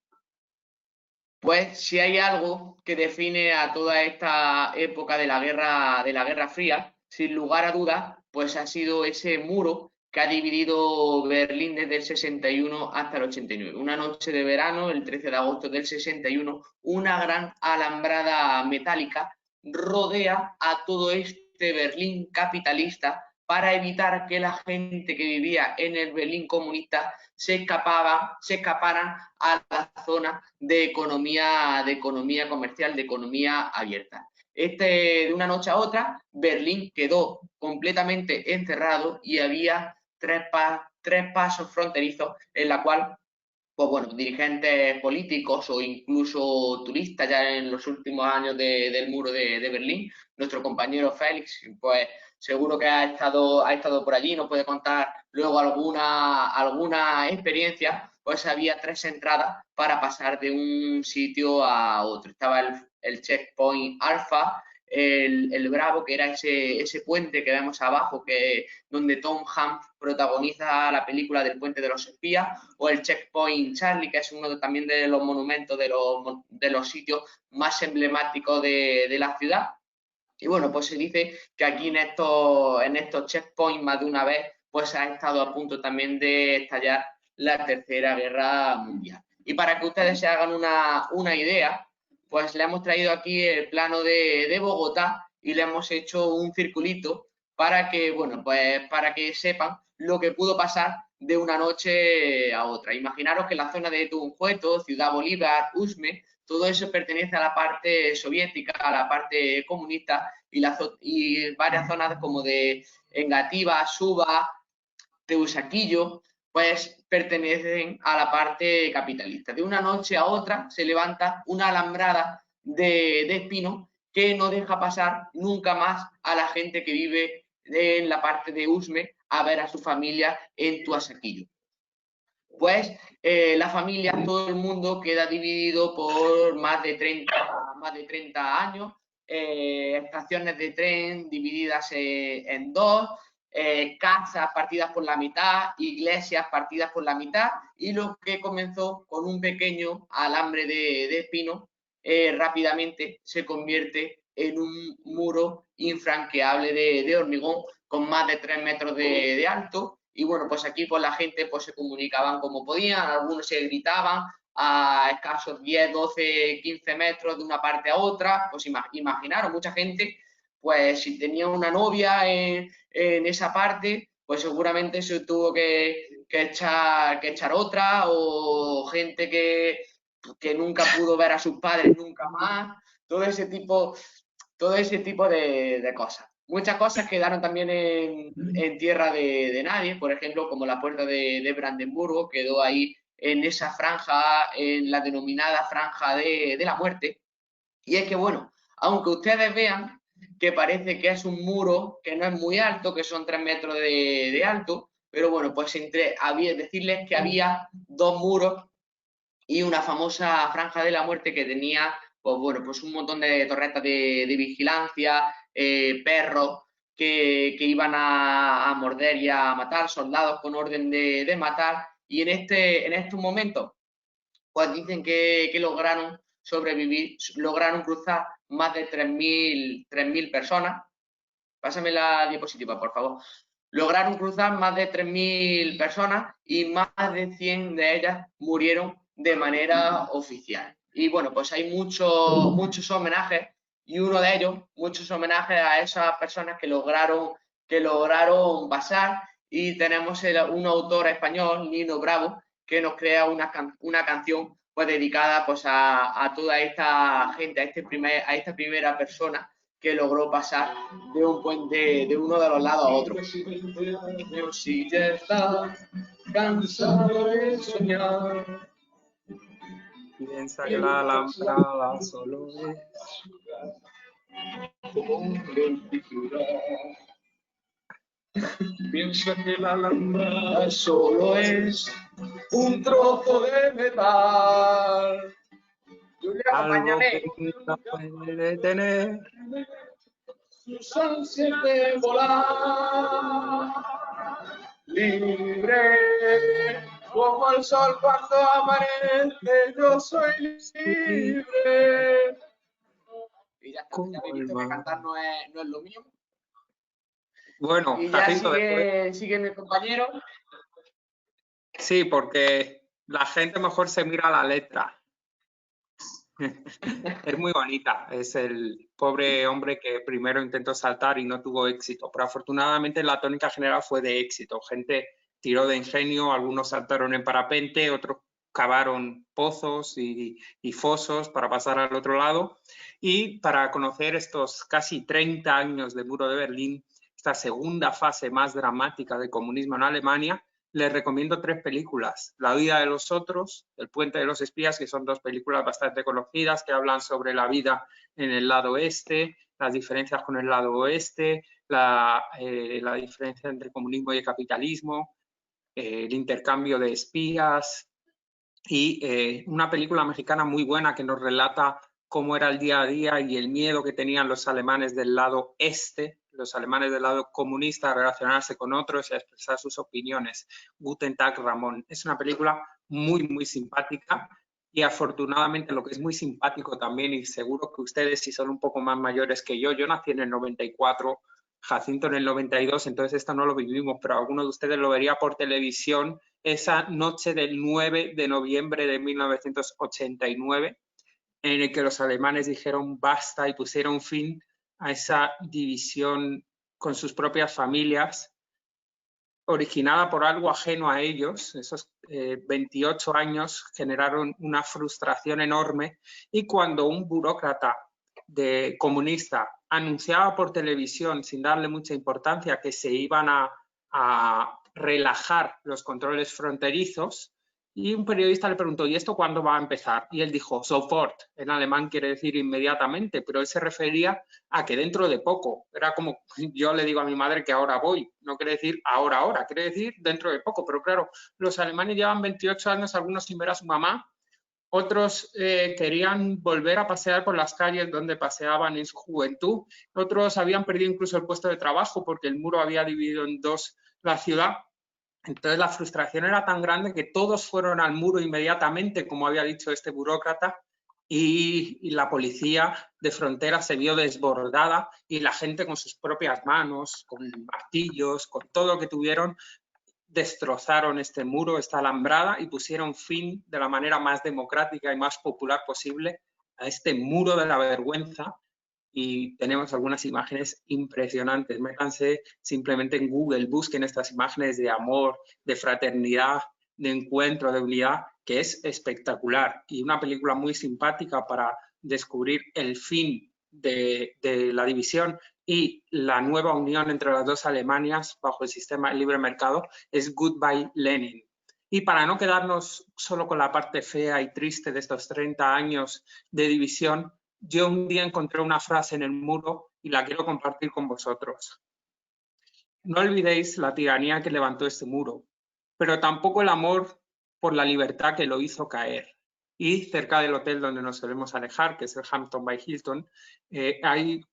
Pues si hay algo que define a toda esta época de la Guerra Fría, sin lugar a dudas, pues ha sido ese muro que ha dividido Berlín desde el 61 hasta el 89. Una noche de verano, el 13 de agosto del 61, una gran alambrada metálica rodea a todo este Berlín capitalista para evitar que la gente que vivía en el Berlín comunista se escaparan a la zona de economía comercial, de economía abierta. De una noche a otra, Berlín quedó completamente encerrado y había tres pasos fronterizos en la cual, pues bueno, dirigentes políticos o incluso turistas ya en los últimos años del muro de Berlín, nuestro compañero Félix, pues seguro que ha estado por allí, nos puede contar luego alguna experiencia, pues había tres entradas para pasar de un sitio a otro. Estaba el checkpoint Alfa, el Bravo, que era ese puente que vemos abajo, donde Tom Hanks protagoniza la película del Puente de los Espías, o el Checkpoint Charlie, que es uno también de los monumentos de los sitios más emblemáticos de la ciudad. Y bueno, pues se dice que aquí en estos checkpoints más de una vez, pues ha estado a punto también de estallar la Tercera Guerra Mundial. Y para que ustedes se hagan una idea, pues le hemos traído aquí el plano de Bogotá y le hemos hecho un circulito para que, bueno, pues para que sepan lo que pudo pasar de una noche a otra. Imaginaros que la zona de Tunjueto, Ciudad Bolívar, Usme, todo eso pertenece a la parte soviética, a la parte comunista, y varias zonas como de Engativá, Suba, Teusaquillo, pues pertenecen a la parte capitalista. De una noche a otra se levanta una alambrada de espino que no deja pasar nunca más a la gente que vive en la parte de Usme a ver a su familia en Tuasaquillo. Pues la familia, todo el mundo queda dividido por más de 30 años, estaciones de tren divididas en dos, casas partidas por la mitad, iglesias partidas por la mitad, y lo que comenzó con un pequeño alambre de espino, rápidamente se convierte en un muro infranqueable de hormigón con más de 3 metros de alto. Y bueno, pues aquí pues la gente pues se comunicaban como podían, algunos se gritaban a escasos 10, 12, 15 metros de una parte a otra. Pues imaginaros, mucha gente, pues si tenía una novia en esa parte, pues seguramente se tuvo que echar otra, o gente que nunca pudo ver a sus padres nunca más, todo ese tipo de cosas. Muchas cosas quedaron también en tierra de nadie, por ejemplo, como la puerta de Brandenburgo, quedó ahí en esa franja, en la denominada franja de la muerte. Y es que, bueno, aunque ustedes vean que parece que es un muro que no es muy alto, que son 3 metros de alto, pero bueno, pues decirles que había dos muros y una famosa franja de la muerte que tenía, pues bueno, pues un montón de torretas de vigilancia, perros que iban a morder y a matar, soldados con orden de matar, y en estos momentos, pues dicen que lograron sobrevivir, lograron cruzar más de 3.000 personas. Pásame la diapositiva, por favor. Lograron cruzar más de 3.000 personas y más de 100 de ellas murieron de manera oficial. Y bueno, pues hay muchos homenajes, y uno de ellos, muchos homenajes a esas personas que lograron pasar, y tenemos un autor español, Nino Bravo, que nos crea una canción pues dedicada pues a toda esta gente, a esta primera persona que logró pasar de un puente de uno de los lados a otro. Si ya estás cansado de soñar, piensa que la alambrada solo es piensa que la alambrada solo es un trozo de metal. Julia, acompáñame. Algo que puede tener Sus ansias de volar libre como el sol cuando amanece, yo soy libre. Y ya está, ya habéis visto que cantar no es lo mío. Bueno, Y ya Jacinto, después... sigue mi compañero. Sí, porque la gente mejor se mira la letra. Es muy bonita. Es el pobre hombre que primero intentó saltar y no tuvo éxito. Pero afortunadamente la tónica general fue de éxito. Gente tiró de ingenio, algunos saltaron en parapente, otros cavaron pozos y fosos para pasar al otro lado. Y para conocer estos casi 30 años del muro de Berlín, esta segunda fase más dramática del comunismo en Alemania, les recomiendo 3 películas. La vida de los otros, El puente de los espías, que son 2 películas bastante conocidas que hablan sobre la vida en el lado este, las diferencias con el lado oeste, la diferencia entre comunismo y el capitalismo, el intercambio de espías y una película mexicana muy buena que nos relata cómo era el día a día y el miedo que tenían los alemanes del lado este, los alemanes del lado comunista, a relacionarse con otros y a expresar sus opiniones. Guten Tag, Ramón. Es una película muy, muy simpática y afortunadamente lo que es muy simpático también, y seguro que ustedes, si son un poco más mayores que yo nací en el 94, Jacinto en el 92, entonces esto no lo vivimos, pero alguno de ustedes lo vería por televisión esa noche del 9 de noviembre de 1989, en el que los alemanes dijeron basta y pusieron fin a esa división con sus propias familias, originada por algo ajeno a ellos. Esos 28 años generaron una frustración enorme y cuando un burócrata comunista anunciaba por televisión, sin darle mucha importancia, que se iban a relajar los controles fronterizos, y un periodista le preguntó, ¿y esto cuándo va a empezar? Y él dijo, sofort, en alemán quiere decir inmediatamente, pero él se refería a que dentro de poco. Era como yo le digo a mi madre que ahora voy, no quiere decir ahora, quiere decir dentro de poco. Pero claro, los alemanes llevan 28 años, algunos sin ver a su mamá, otros querían volver a pasear por las calles donde paseaban en su juventud, otros habían perdido incluso el puesto de trabajo porque el muro había dividido en 2 la ciudad. Entonces la frustración era tan grande que todos fueron al muro inmediatamente, como había dicho este burócrata, y la policía de frontera se vio desbordada y la gente con sus propias manos, con martillos, con todo lo que tuvieron, destrozaron este muro, esta alambrada, y pusieron fin de la manera más democrática y más popular posible a este muro de la vergüenza. Y tenemos algunas imágenes impresionantes. Métanse simplemente en Google, busquen estas imágenes de amor, de fraternidad, de encuentro, de unidad, que es espectacular. Y una película muy simpática para descubrir el fin de la división y la nueva unión entre las 2 Alemanias bajo el sistema de libre mercado es Goodbye Lenin. Y para no quedarnos solo con la parte fea y triste de estos 30 años de división, yo un día encontré una frase en el muro y la quiero compartir con vosotros. No olvidéis la tiranía que levantó este muro, pero tampoco el amor por la libertad que lo hizo caer. Y cerca del hotel donde nos solemos alejar, que es el Hampton by Hilton, hay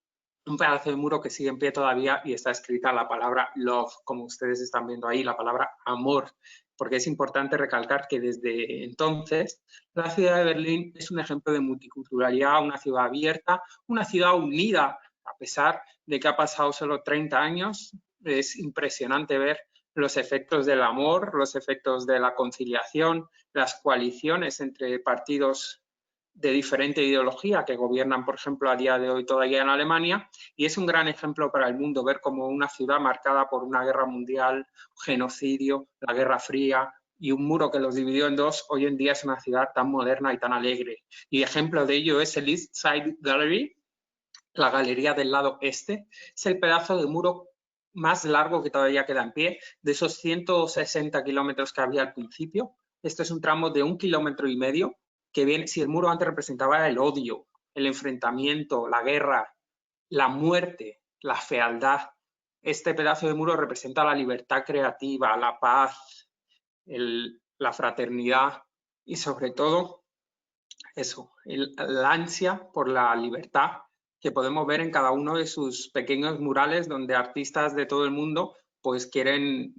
un pedazo de muro que sigue en pie todavía y está escrita la palabra love, como ustedes están viendo ahí, la palabra amor, porque es importante recalcar que desde entonces la ciudad de Berlín es un ejemplo de multiculturalidad, una ciudad abierta, una ciudad unida, a pesar de que ha pasado solo 30 años. Es impresionante ver los efectos del amor, los efectos de la conciliación, las coaliciones entre partidos de diferente ideología que gobiernan, por ejemplo, a día de hoy todavía en Alemania, y es un gran ejemplo para el mundo ver cómo una ciudad marcada por una guerra mundial, genocidio, la Guerra Fría y un muro que los dividió en 2, hoy en día es una ciudad tan moderna y tan alegre. Y ejemplo de ello es el East Side Gallery, la galería del lado este. Es el pedazo de muro más largo que todavía queda en pie, de esos 160 kilómetros que había al principio. Este es un tramo de 1,5 kilómetros, que viene, si el muro antes representaba el odio, el enfrentamiento, la guerra, la muerte, la fealdad, este pedazo de muro representa la libertad creativa, la paz, la fraternidad y sobre todo eso, la ansia por la libertad que podemos ver en cada uno de sus pequeños murales donde artistas de todo el mundo pues quieren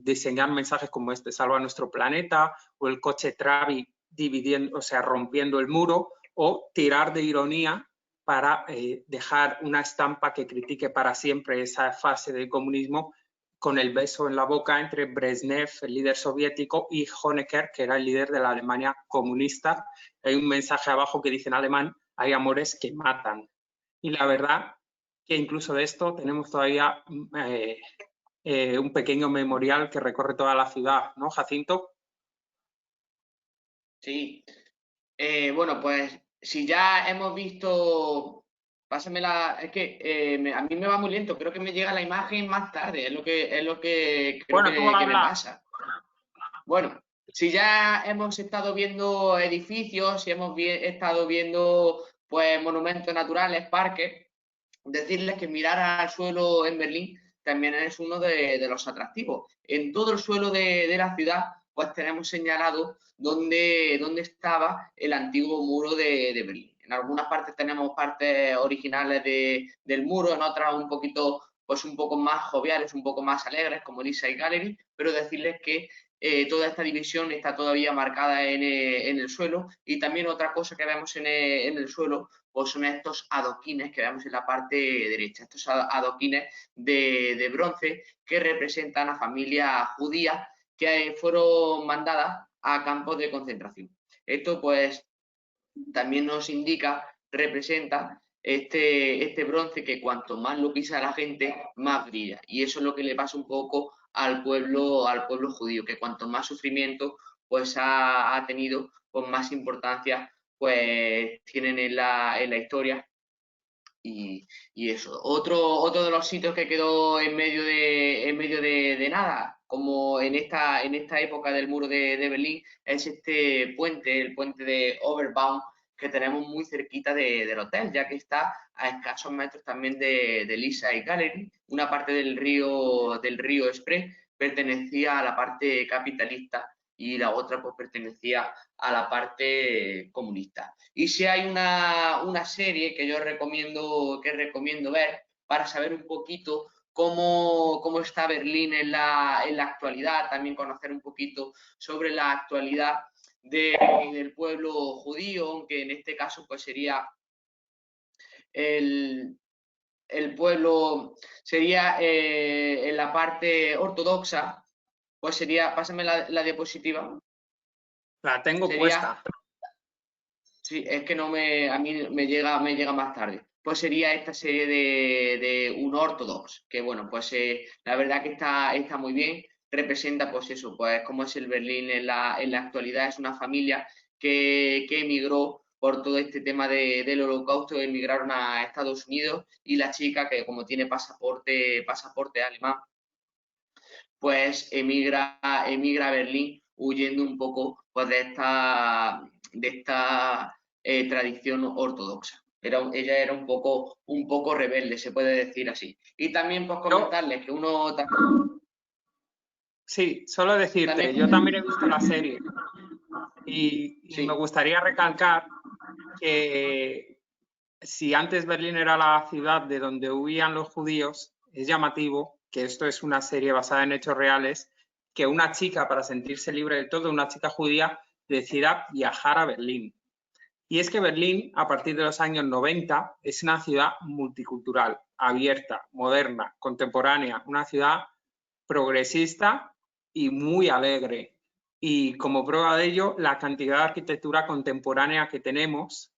diseñar mensajes como este, salva nuestro planeta, o el coche Trabi dividiendo, o sea, rompiendo el muro, o tirar de ironía para dejar una estampa que critique para siempre esa fase del comunismo, con el beso en la boca entre Brezhnev, el líder soviético, y Honecker, que era el líder de la Alemania comunista. Hay un mensaje abajo que dice en alemán: hay amores que matan. Y la verdad que incluso de esto tenemos todavía un pequeño memorial que recorre toda la ciudad, ¿no, Jacinto? Sí. Bueno, pues si ya hemos visto, pásamela, es que a mí me va muy lento, creo que me llega la imagen más tarde, es lo que creo Bueno, tú que me habla. pasa. Bueno, si ya hemos estado viendo edificios, si hemos estado viendo pues monumentos naturales, parques, decirles que mirar al suelo en Berlín también es uno de los atractivos. En todo el suelo de la ciudad, pues tenemos señalado dónde estaba el antiguo muro de Berlín. En algunas partes tenemos partes originales del muro, en otras un poquito, pues un poco más joviales, un poco más alegres, como el East Side Gallery, pero decirles que toda esta división está todavía marcada en el suelo. Y también otra cosa que vemos en el suelo, pues son estos adoquines que vemos en la parte derecha, estos adoquines de bronce que representan a familias judías que fueron mandadas a campos de concentración. Esto pues también nos indica, representa este bronce, que cuanto más lo pisa la gente, más brilla. Y eso es lo que le pasa un poco al pueblo judío, que cuanto más sufrimiento pues ha tenido, pues más importancia pues tienen en la historia. Y eso. Otro de los sitios que quedó en medio de nada, como en esta época del muro de Berlín, es este puente, el puente de Oberbaum, que tenemos muy cerquita del hotel, ya que está a escasos metros también de East Side Gallery. Una parte del río Spree pertenecía a la parte capitalista y la otra pues pertenecía a la parte comunista. Y si hay una serie que yo recomiendo ver para saber un poquito cómo está Berlín en la actualidad, también conocer un poquito sobre la actualidad del pueblo judío, aunque en este caso pues sería el pueblo, sería en la parte ortodoxa, pues sería, pásame la diapositiva. La tengo Sería, puesta. sí, es que a mí me llega más tarde. Pues sería esta serie de un ortodox, que bueno, pues la verdad que está muy bien. Representa pues eso, pues cómo es el Berlín en la actualidad. Es una familia que emigró por todo este tema del Holocausto, emigraron a Estados Unidos, y la chica, que como tiene pasaporte alemán, pues emigra a Berlín, huyendo un poco pues de esta tradición ortodoxa. Ella era un poco rebelde, se puede decir así. Y también pues comentarles que uno... Sí, solo decirte, yo también he visto la serie y Sí. me gustaría recalcar que si antes Berlín era la ciudad de donde huían los judíos, es llamativo que esto es una serie basada en hechos reales, que una chica, para sentirse libre de todo, una chica judía, decida viajar a Berlín. Y es que Berlín, a partir de los años 90, es una ciudad multicultural, abierta, moderna, contemporánea, una ciudad progresista y muy alegre. Y como prueba de ello, la cantidad de arquitectura contemporánea que tenemos,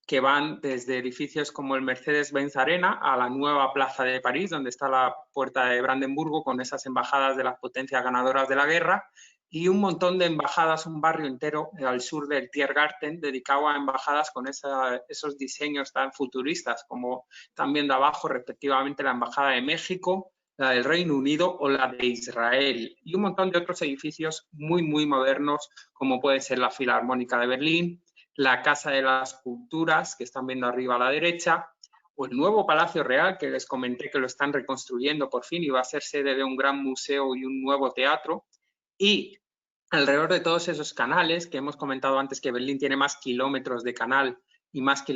que van desde edificios como el Mercedes-Benz Arena a la nueva Plaza de París, donde está la Puerta de Brandenburgo con esas embajadas de las potencias ganadoras de la guerra, y un montón de embajadas, un barrio entero al sur del Tiergarten dedicado a embajadas con esos diseños tan futuristas, como están viendo abajo respectivamente la Embajada de México, la del Reino Unido o la de Israel, y un montón de otros edificios muy, muy modernos, como puede ser la Filarmónica de Berlín, la Casa de las Culturas, que están viendo arriba a la derecha, o el nuevo Palacio Real, que les comenté que lo están reconstruyendo por fin y va a ser sede de un gran museo y un nuevo teatro. Y alrededor de todos esos canales, que hemos comentado antes que Berlín tiene más kilómetros de canal y más que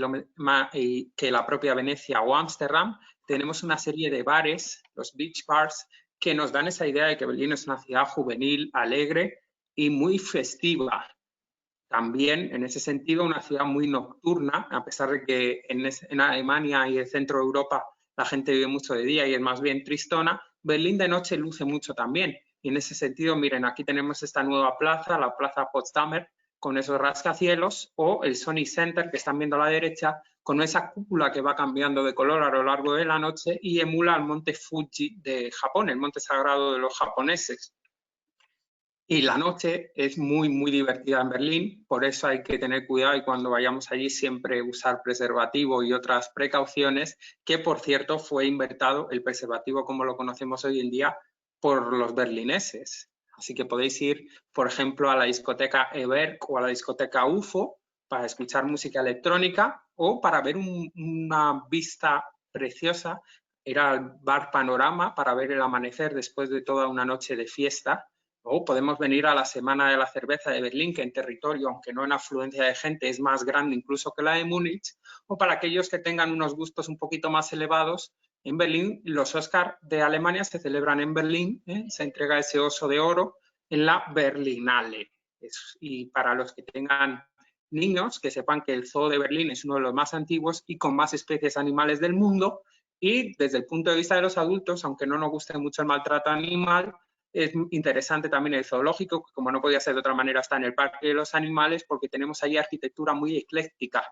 la propia Venecia o Ámsterdam, tenemos una serie de bares, los beach bars, que nos dan esa idea de que Berlín es una ciudad juvenil, alegre y muy festiva. También, en ese sentido, una ciudad muy nocturna, a pesar de que en Alemania y el centro de Europa la gente vive mucho de día y es más bien tristona, Berlín de noche luce mucho también. Y en ese sentido, miren, aquí tenemos esta nueva plaza, la Plaza Potsdamer, con esos rascacielos, o el Sony Center, que están viendo a la derecha, con esa cúpula que va cambiando de color a lo largo de la noche y emula al monte Fuji de Japón, el monte sagrado de los japoneses. Y la noche es muy, muy divertida en Berlín, por eso hay que tener cuidado y cuando vayamos allí siempre usar preservativo y otras precauciones, que por cierto fue inventado el preservativo como lo conocemos hoy en día por los berlineses. Así que podéis ir, por ejemplo, a la discoteca E-Werk o a la discoteca UFO para escuchar música electrónica o para ver una vista preciosa, ir al bar Panorama para ver el amanecer después de toda una noche de fiesta. O podemos venir a la Semana de la Cerveza de Berlín, que en territorio, aunque no en afluencia de gente, es más grande incluso que la de Múnich. O para aquellos que tengan unos gustos un poquito más elevados, en Berlín los Oscar de Alemania se celebran en Berlín, se entrega ese oso de oro en la Berlinale. Y para los que tengan niños, que sepan que el Zoo de Berlín es uno de los más antiguos y con más especies animales del mundo. Y desde el punto de vista de los adultos, aunque no nos guste mucho el maltrato animal, es interesante también el zoológico, que como no podía ser de otra manera está en el Parque de los Animales, porque tenemos ahí arquitectura muy ecléctica.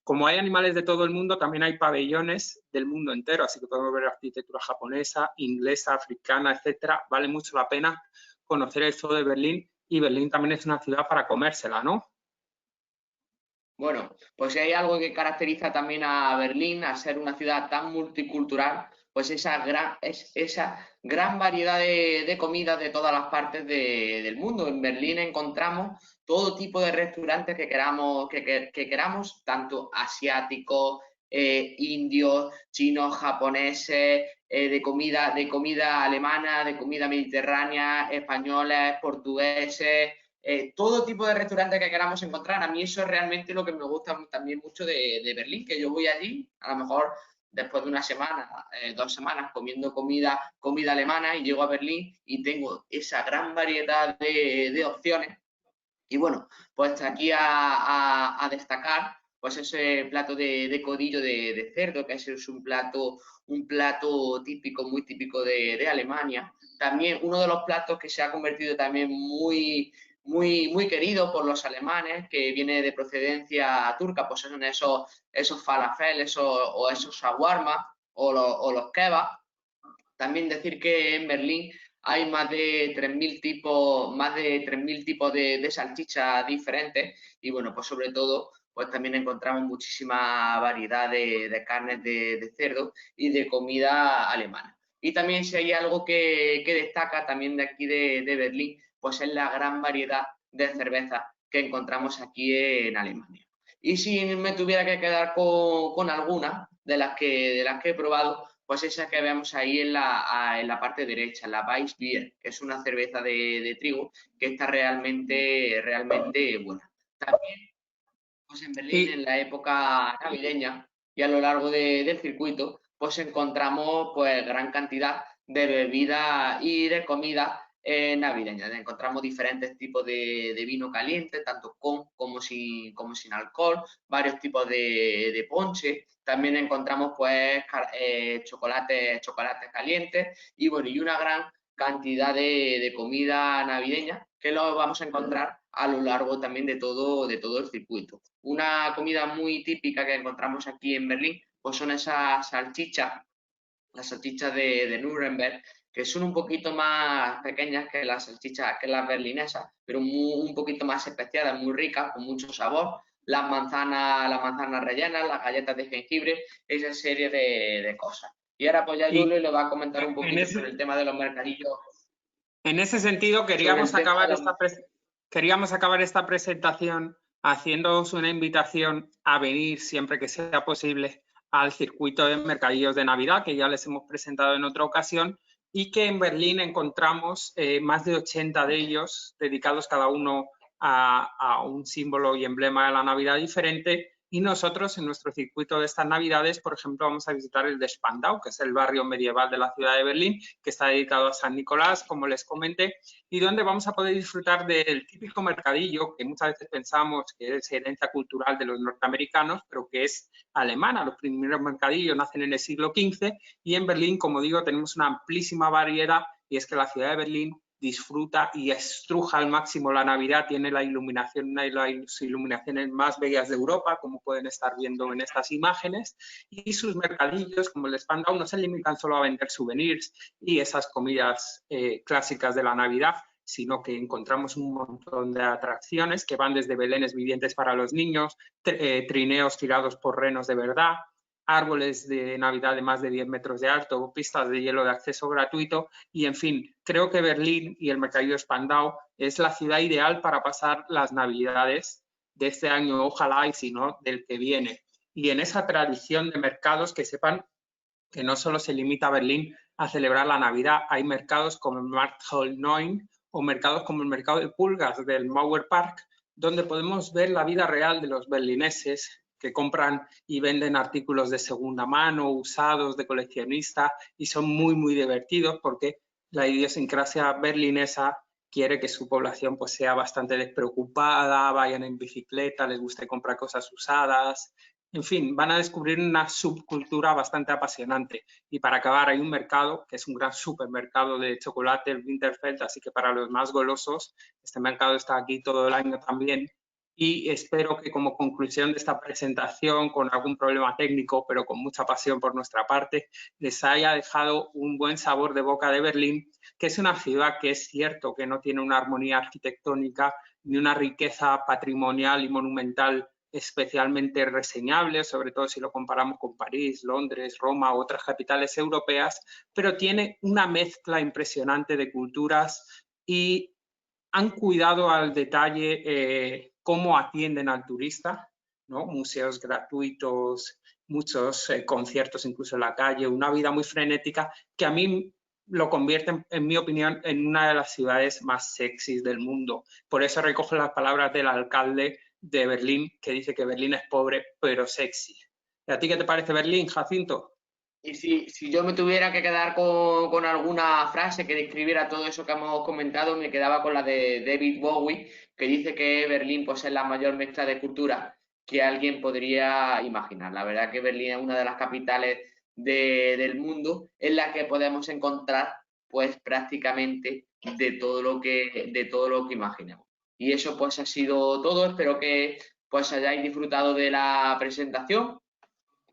Como hay animales de todo el mundo, también hay pabellones del mundo entero, así que podemos ver arquitectura japonesa, inglesa, africana, etcétera. Vale mucho la pena conocer el Zoo de Berlín, y Berlín también es una ciudad para comérsela, ¿no? Bueno, pues si hay algo que caracteriza también a Berlín, a ser una ciudad tan multicultural, pues esa gran variedad de comidas de todas las partes del mundo. En Berlín encontramos todo tipo de restaurantes que queramos, tanto asiáticos, indios, chinos, japoneses, de comida alemana, de comida mediterránea, españoles, portugueses. Todo tipo de restaurantes que queramos encontrar. A mí eso es realmente lo que me gusta también mucho de Berlín, que yo voy allí, a lo mejor después de una semana, 2 semanas comiendo comida alemana, y llego a Berlín y tengo esa gran variedad de opciones. Y bueno, pues aquí a destacar pues ese plato de codillo de cerdo, que es un plato típico, muy típico de Alemania. También uno de los platos que se ha convertido también muy querido por los alemanes, que viene de procedencia turca, pues son esos falafel, esos shawarma o los kebab. También decir que en Berlín hay más de 3.000 tipos de salchichas diferentes, y bueno, pues sobre todo pues también encontramos muchísima variedad de carnes de cerdo y de comida alemana. Y también si hay algo que destaca también de aquí de Berlín, pues es la gran variedad de cervezas que encontramos aquí en Alemania. Y si me tuviera que quedar con alguna de las que he probado, pues esa que vemos ahí en la parte derecha, la Weissbier, que es una cerveza de trigo que está realmente buena. También pues en Berlín, en la época navideña y a lo largo del circuito, pues encontramos pues gran cantidad de bebidas y de comida navideñas. Encontramos diferentes tipos de vino caliente, tanto con como sin alcohol, varios tipos de ponche. También encontramos pues chocolates calientes y bueno, y una gran cantidad de comida navideña que lo vamos a encontrar a lo largo también de todo el circuito. Una comida muy típica que encontramos aquí en Berlín pues son esas salchichas, las salchichas de Nuremberg, que son un poquito más pequeñas que las salchichas, que las berlinesas, pero un poquito más especiadas, muy ricas, con mucho sabor. Las manzanas rellenas, las galletas de jengibre, esa serie de cosas. Y ahora pues ya Julio le va a comentar un poquito sobre el tema de los mercadillos. En ese sentido, queríamos acabar esta presentación haciéndoos una invitación a venir siempre que sea posible al circuito de mercadillos de Navidad, que ya les hemos presentado en otra ocasión, y que en Berlín encontramos más de 80 de ellos, dedicados cada uno a un símbolo y emblema de la Navidad diferente, Y nosotros en nuestro circuito de estas Navidades, por ejemplo, vamos a visitar el de Spandau, que es el barrio medieval de la ciudad de Berlín, que está dedicado a San Nicolás, como les comenté, y donde vamos a poder disfrutar del típico mercadillo que muchas veces pensamos que es herencia cultural de los norteamericanos, pero que es alemana. Los primeros mercadillos nacen en el siglo XV y en Berlín, como digo, tenemos una amplísima variedad, y es que la ciudad de Berlín disfruta y estruja al máximo la Navidad, tiene la iluminación, una de las iluminaciones más bellas de Europa, como pueden estar viendo en estas imágenes, y sus mercadillos, como el Spandau, no se limitan solo a vender souvenirs y esas comidas clásicas de la Navidad, sino que encontramos un montón de atracciones que van desde belenes vivientes para los niños, trineos tirados por renos de verdad, árboles de Navidad de más de 10 metros de alto, pistas de hielo de acceso gratuito y, en fin, creo que Berlín y el mercadillo de Spandau es la ciudad ideal para pasar las Navidades de este año, ojalá, y si no, del que viene. Y en esa tradición de mercados, que sepan que no solo se limita a Berlín a celebrar la Navidad, hay mercados como el Markthalle 9 o mercados como el mercado de pulgas del Mauerpark, donde podemos ver la vida real de los berlineses que compran y venden artículos de segunda mano, usados, de coleccionista, y son muy, muy divertidos porque la idiosincrasia berlinesa quiere que su población pues, sea bastante despreocupada, vayan en bicicleta, les guste comprar cosas usadas. En fin, van a descubrir una subcultura bastante apasionante. Y para acabar, hay un mercado que es un gran supermercado de chocolate, el Winterfeld, así que para los más golosos, este mercado está aquí todo el año también. Y espero que como conclusión de esta presentación, con algún problema técnico, pero con mucha pasión por nuestra parte, les haya dejado un buen sabor de boca de Berlín, que es una ciudad que es cierto que no tiene una armonía arquitectónica ni una riqueza patrimonial y monumental especialmente reseñable, sobre todo si lo comparamos con París, Londres, Roma u otras capitales europeas, pero tiene una mezcla impresionante de culturas y han cuidado al detalle cómo atienden al turista, ¿no? Museos gratuitos, muchos conciertos incluso en la calle, una vida muy frenética que a mí lo convierte, en mi opinión, en una de las ciudades más sexys del mundo. Por eso recojo las palabras del alcalde de Berlín, que dice que Berlín es pobre, pero sexy. ¿Y a ti qué te parece Berlín, Jacinto? Y si yo me tuviera que quedar con alguna frase que describiera todo eso que hemos comentado, me quedaba con la de David Bowie, que dice que Berlín pues, es la mayor mezcla de cultura que alguien podría imaginar. La verdad que Berlín es una de las capitales del mundo en la que podemos encontrar pues prácticamente de todo lo que imaginemos. Y eso pues ha sido todo. Espero que pues hayáis disfrutado de la presentación.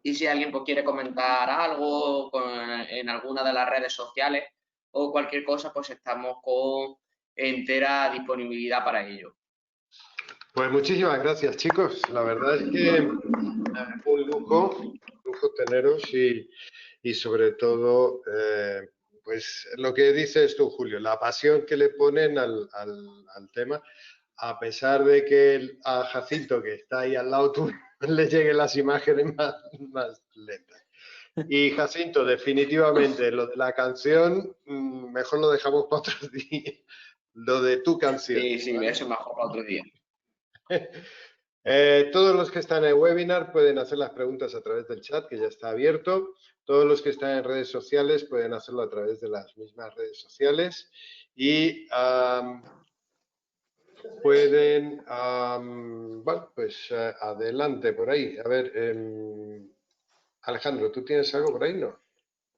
Y si alguien pues, quiere comentar algo en alguna de las redes sociales o cualquier cosa, pues estamos con entera disponibilidad para ello. Pues muchísimas gracias, chicos. La verdad es que un lujo teneros y sobre todo, pues lo que dices tú, Julio, la pasión que le ponen al tema, a pesar de que a Jacinto, que está ahí al lado tuyo, le lleguen las imágenes más lentas. Y Jacinto, definitivamente, lo de la canción, mejor lo dejamos para otro día. Lo de tu canción. Sí, ¿vale? Eso mejor para otro día. Todos los que están en el webinar pueden hacer las preguntas a través del chat, que ya está abierto. Todos los que están en redes sociales pueden hacerlo a través de las mismas redes sociales. Y pueden, bueno, pues adelante por ahí. A ver, Alejandro, ¿tú tienes algo por ahí? No.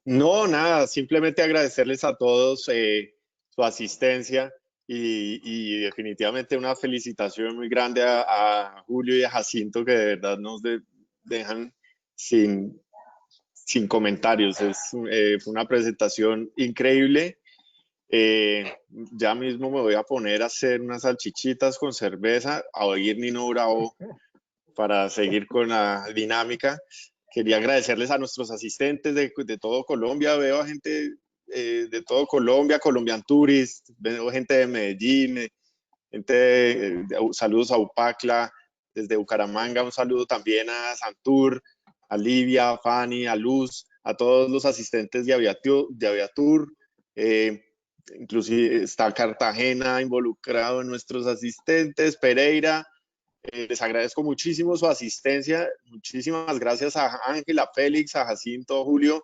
No, nada, simplemente agradecerles a todos su asistencia y definitivamente una felicitación muy grande a Julio y a Jacinto, que de verdad nos dejan sin comentarios. Fue una presentación increíble. Ya mismo me voy a poner a hacer unas salchichitas con cerveza, a oír Nino Bravo para seguir con la dinámica. Quería agradecerles a nuestros asistentes de todo Colombia. Veo a gente de todo Colombia, Colombian Tourist, veo gente de Medellín, saludos a Upacla, desde Bucaramanga, un saludo también a Santur, a Livia, a Fanny, a Luz, a todos los asistentes de Aviatur. Inclusive está Cartagena involucrado en nuestros asistentes, Pereira, Les agradezco muchísimo su asistencia. Muchísimas gracias a Ángel, a Félix, a Jacinto, a Julio,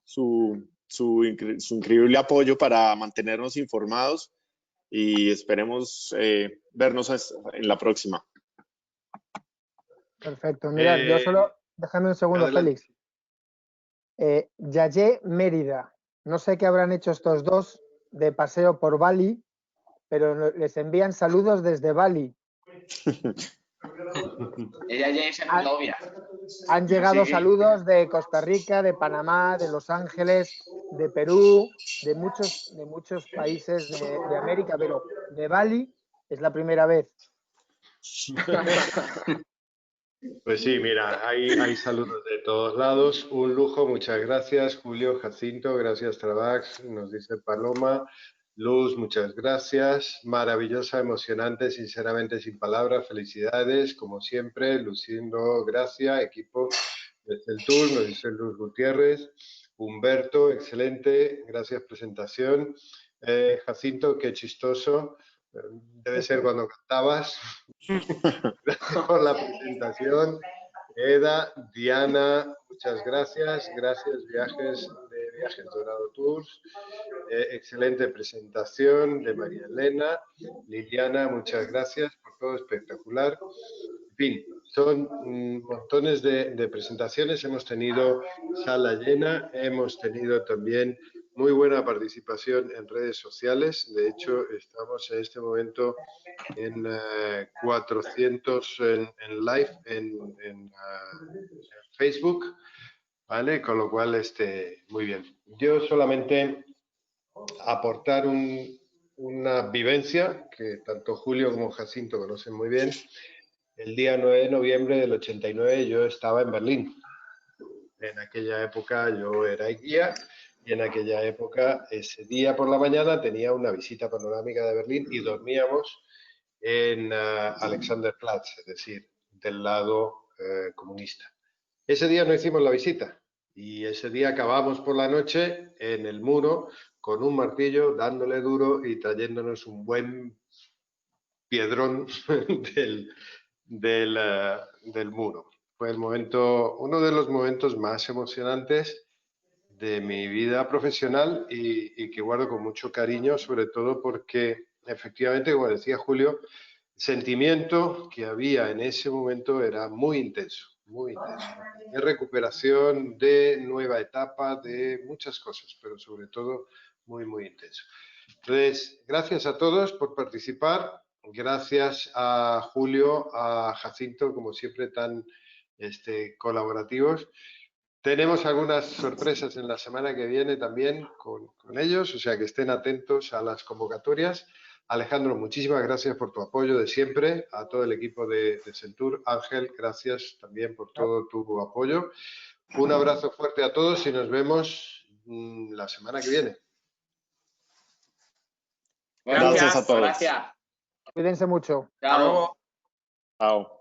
su increíble apoyo para mantenernos informados y esperemos vernos en la próxima. Perfecto. Mira, yo solo, déjame un segundo, adelante. Félix. Yayé Mérida. No sé qué habrán hecho estos dos de paseo por Bali, pero les envían saludos desde Bali. Ella ya es novia. Han llegado saludos de Costa Rica, de Panamá, de Los Ángeles, de Perú, de muchos países de América, pero de Bali es la primera vez. Pues sí, mira, hay saludos de todos lados. Un lujo, muchas gracias, Julio, Jacinto, gracias, Travax, nos dice Paloma. Luz, muchas gracias. Maravillosa, emocionante, sinceramente sin palabras. Felicidades, como siempre. Luciendo, gracias. Equipo de Centur, nos dice Luz Gutiérrez. Humberto, excelente. Gracias, presentación. Jacinto, qué chistoso. Debe ser cuando cantabas. Gracias por la presentación. Eda, Diana, muchas gracias. Gracias, Viajes Dorado Tours. Excelente presentación de María Elena. Liliana, muchas gracias por todo, espectacular. En fin, son montones de presentaciones. Hemos tenido sala llena, hemos tenido también muy buena participación en redes sociales. De hecho, estamos en este momento en 400 en live en Facebook, ¿vale? Con lo cual, muy bien. Yo solamente aportar una vivencia que tanto Julio como Jacinto conocen muy bien. El día 9 de noviembre del 89 yo estaba en Berlín. En aquella época yo era guía y en aquella época, ese día por la mañana, tenía una visita panorámica de Berlín y dormíamos en Alexanderplatz, es decir, del lado comunista. Ese día no hicimos la visita y ese día acabamos por la noche en el muro con un martillo, dándole duro y trayéndonos un buen piedrón del muro. Fue uno de los momentos más emocionantes de mi vida profesional y que guardo con mucho cariño, sobre todo porque efectivamente, como decía Julio, el sentimiento que había en ese momento era muy intenso, de recuperación, de nueva etapa, de muchas cosas, pero sobre todo muy, muy intenso. Entonces, gracias a todos por participar, gracias a Julio, a Jacinto, como siempre tan colaborativos. Tenemos algunas sorpresas en la semana que viene también con ellos, o sea que estén atentos a las convocatorias. Alejandro, muchísimas gracias por tu apoyo de siempre, a todo el equipo de Centur. Ángel, gracias también por todo tu apoyo. Un abrazo fuerte a todos y nos vemos la semana que viene. Gracias a todos. Gracias. Cuídense mucho. Chao. Chao.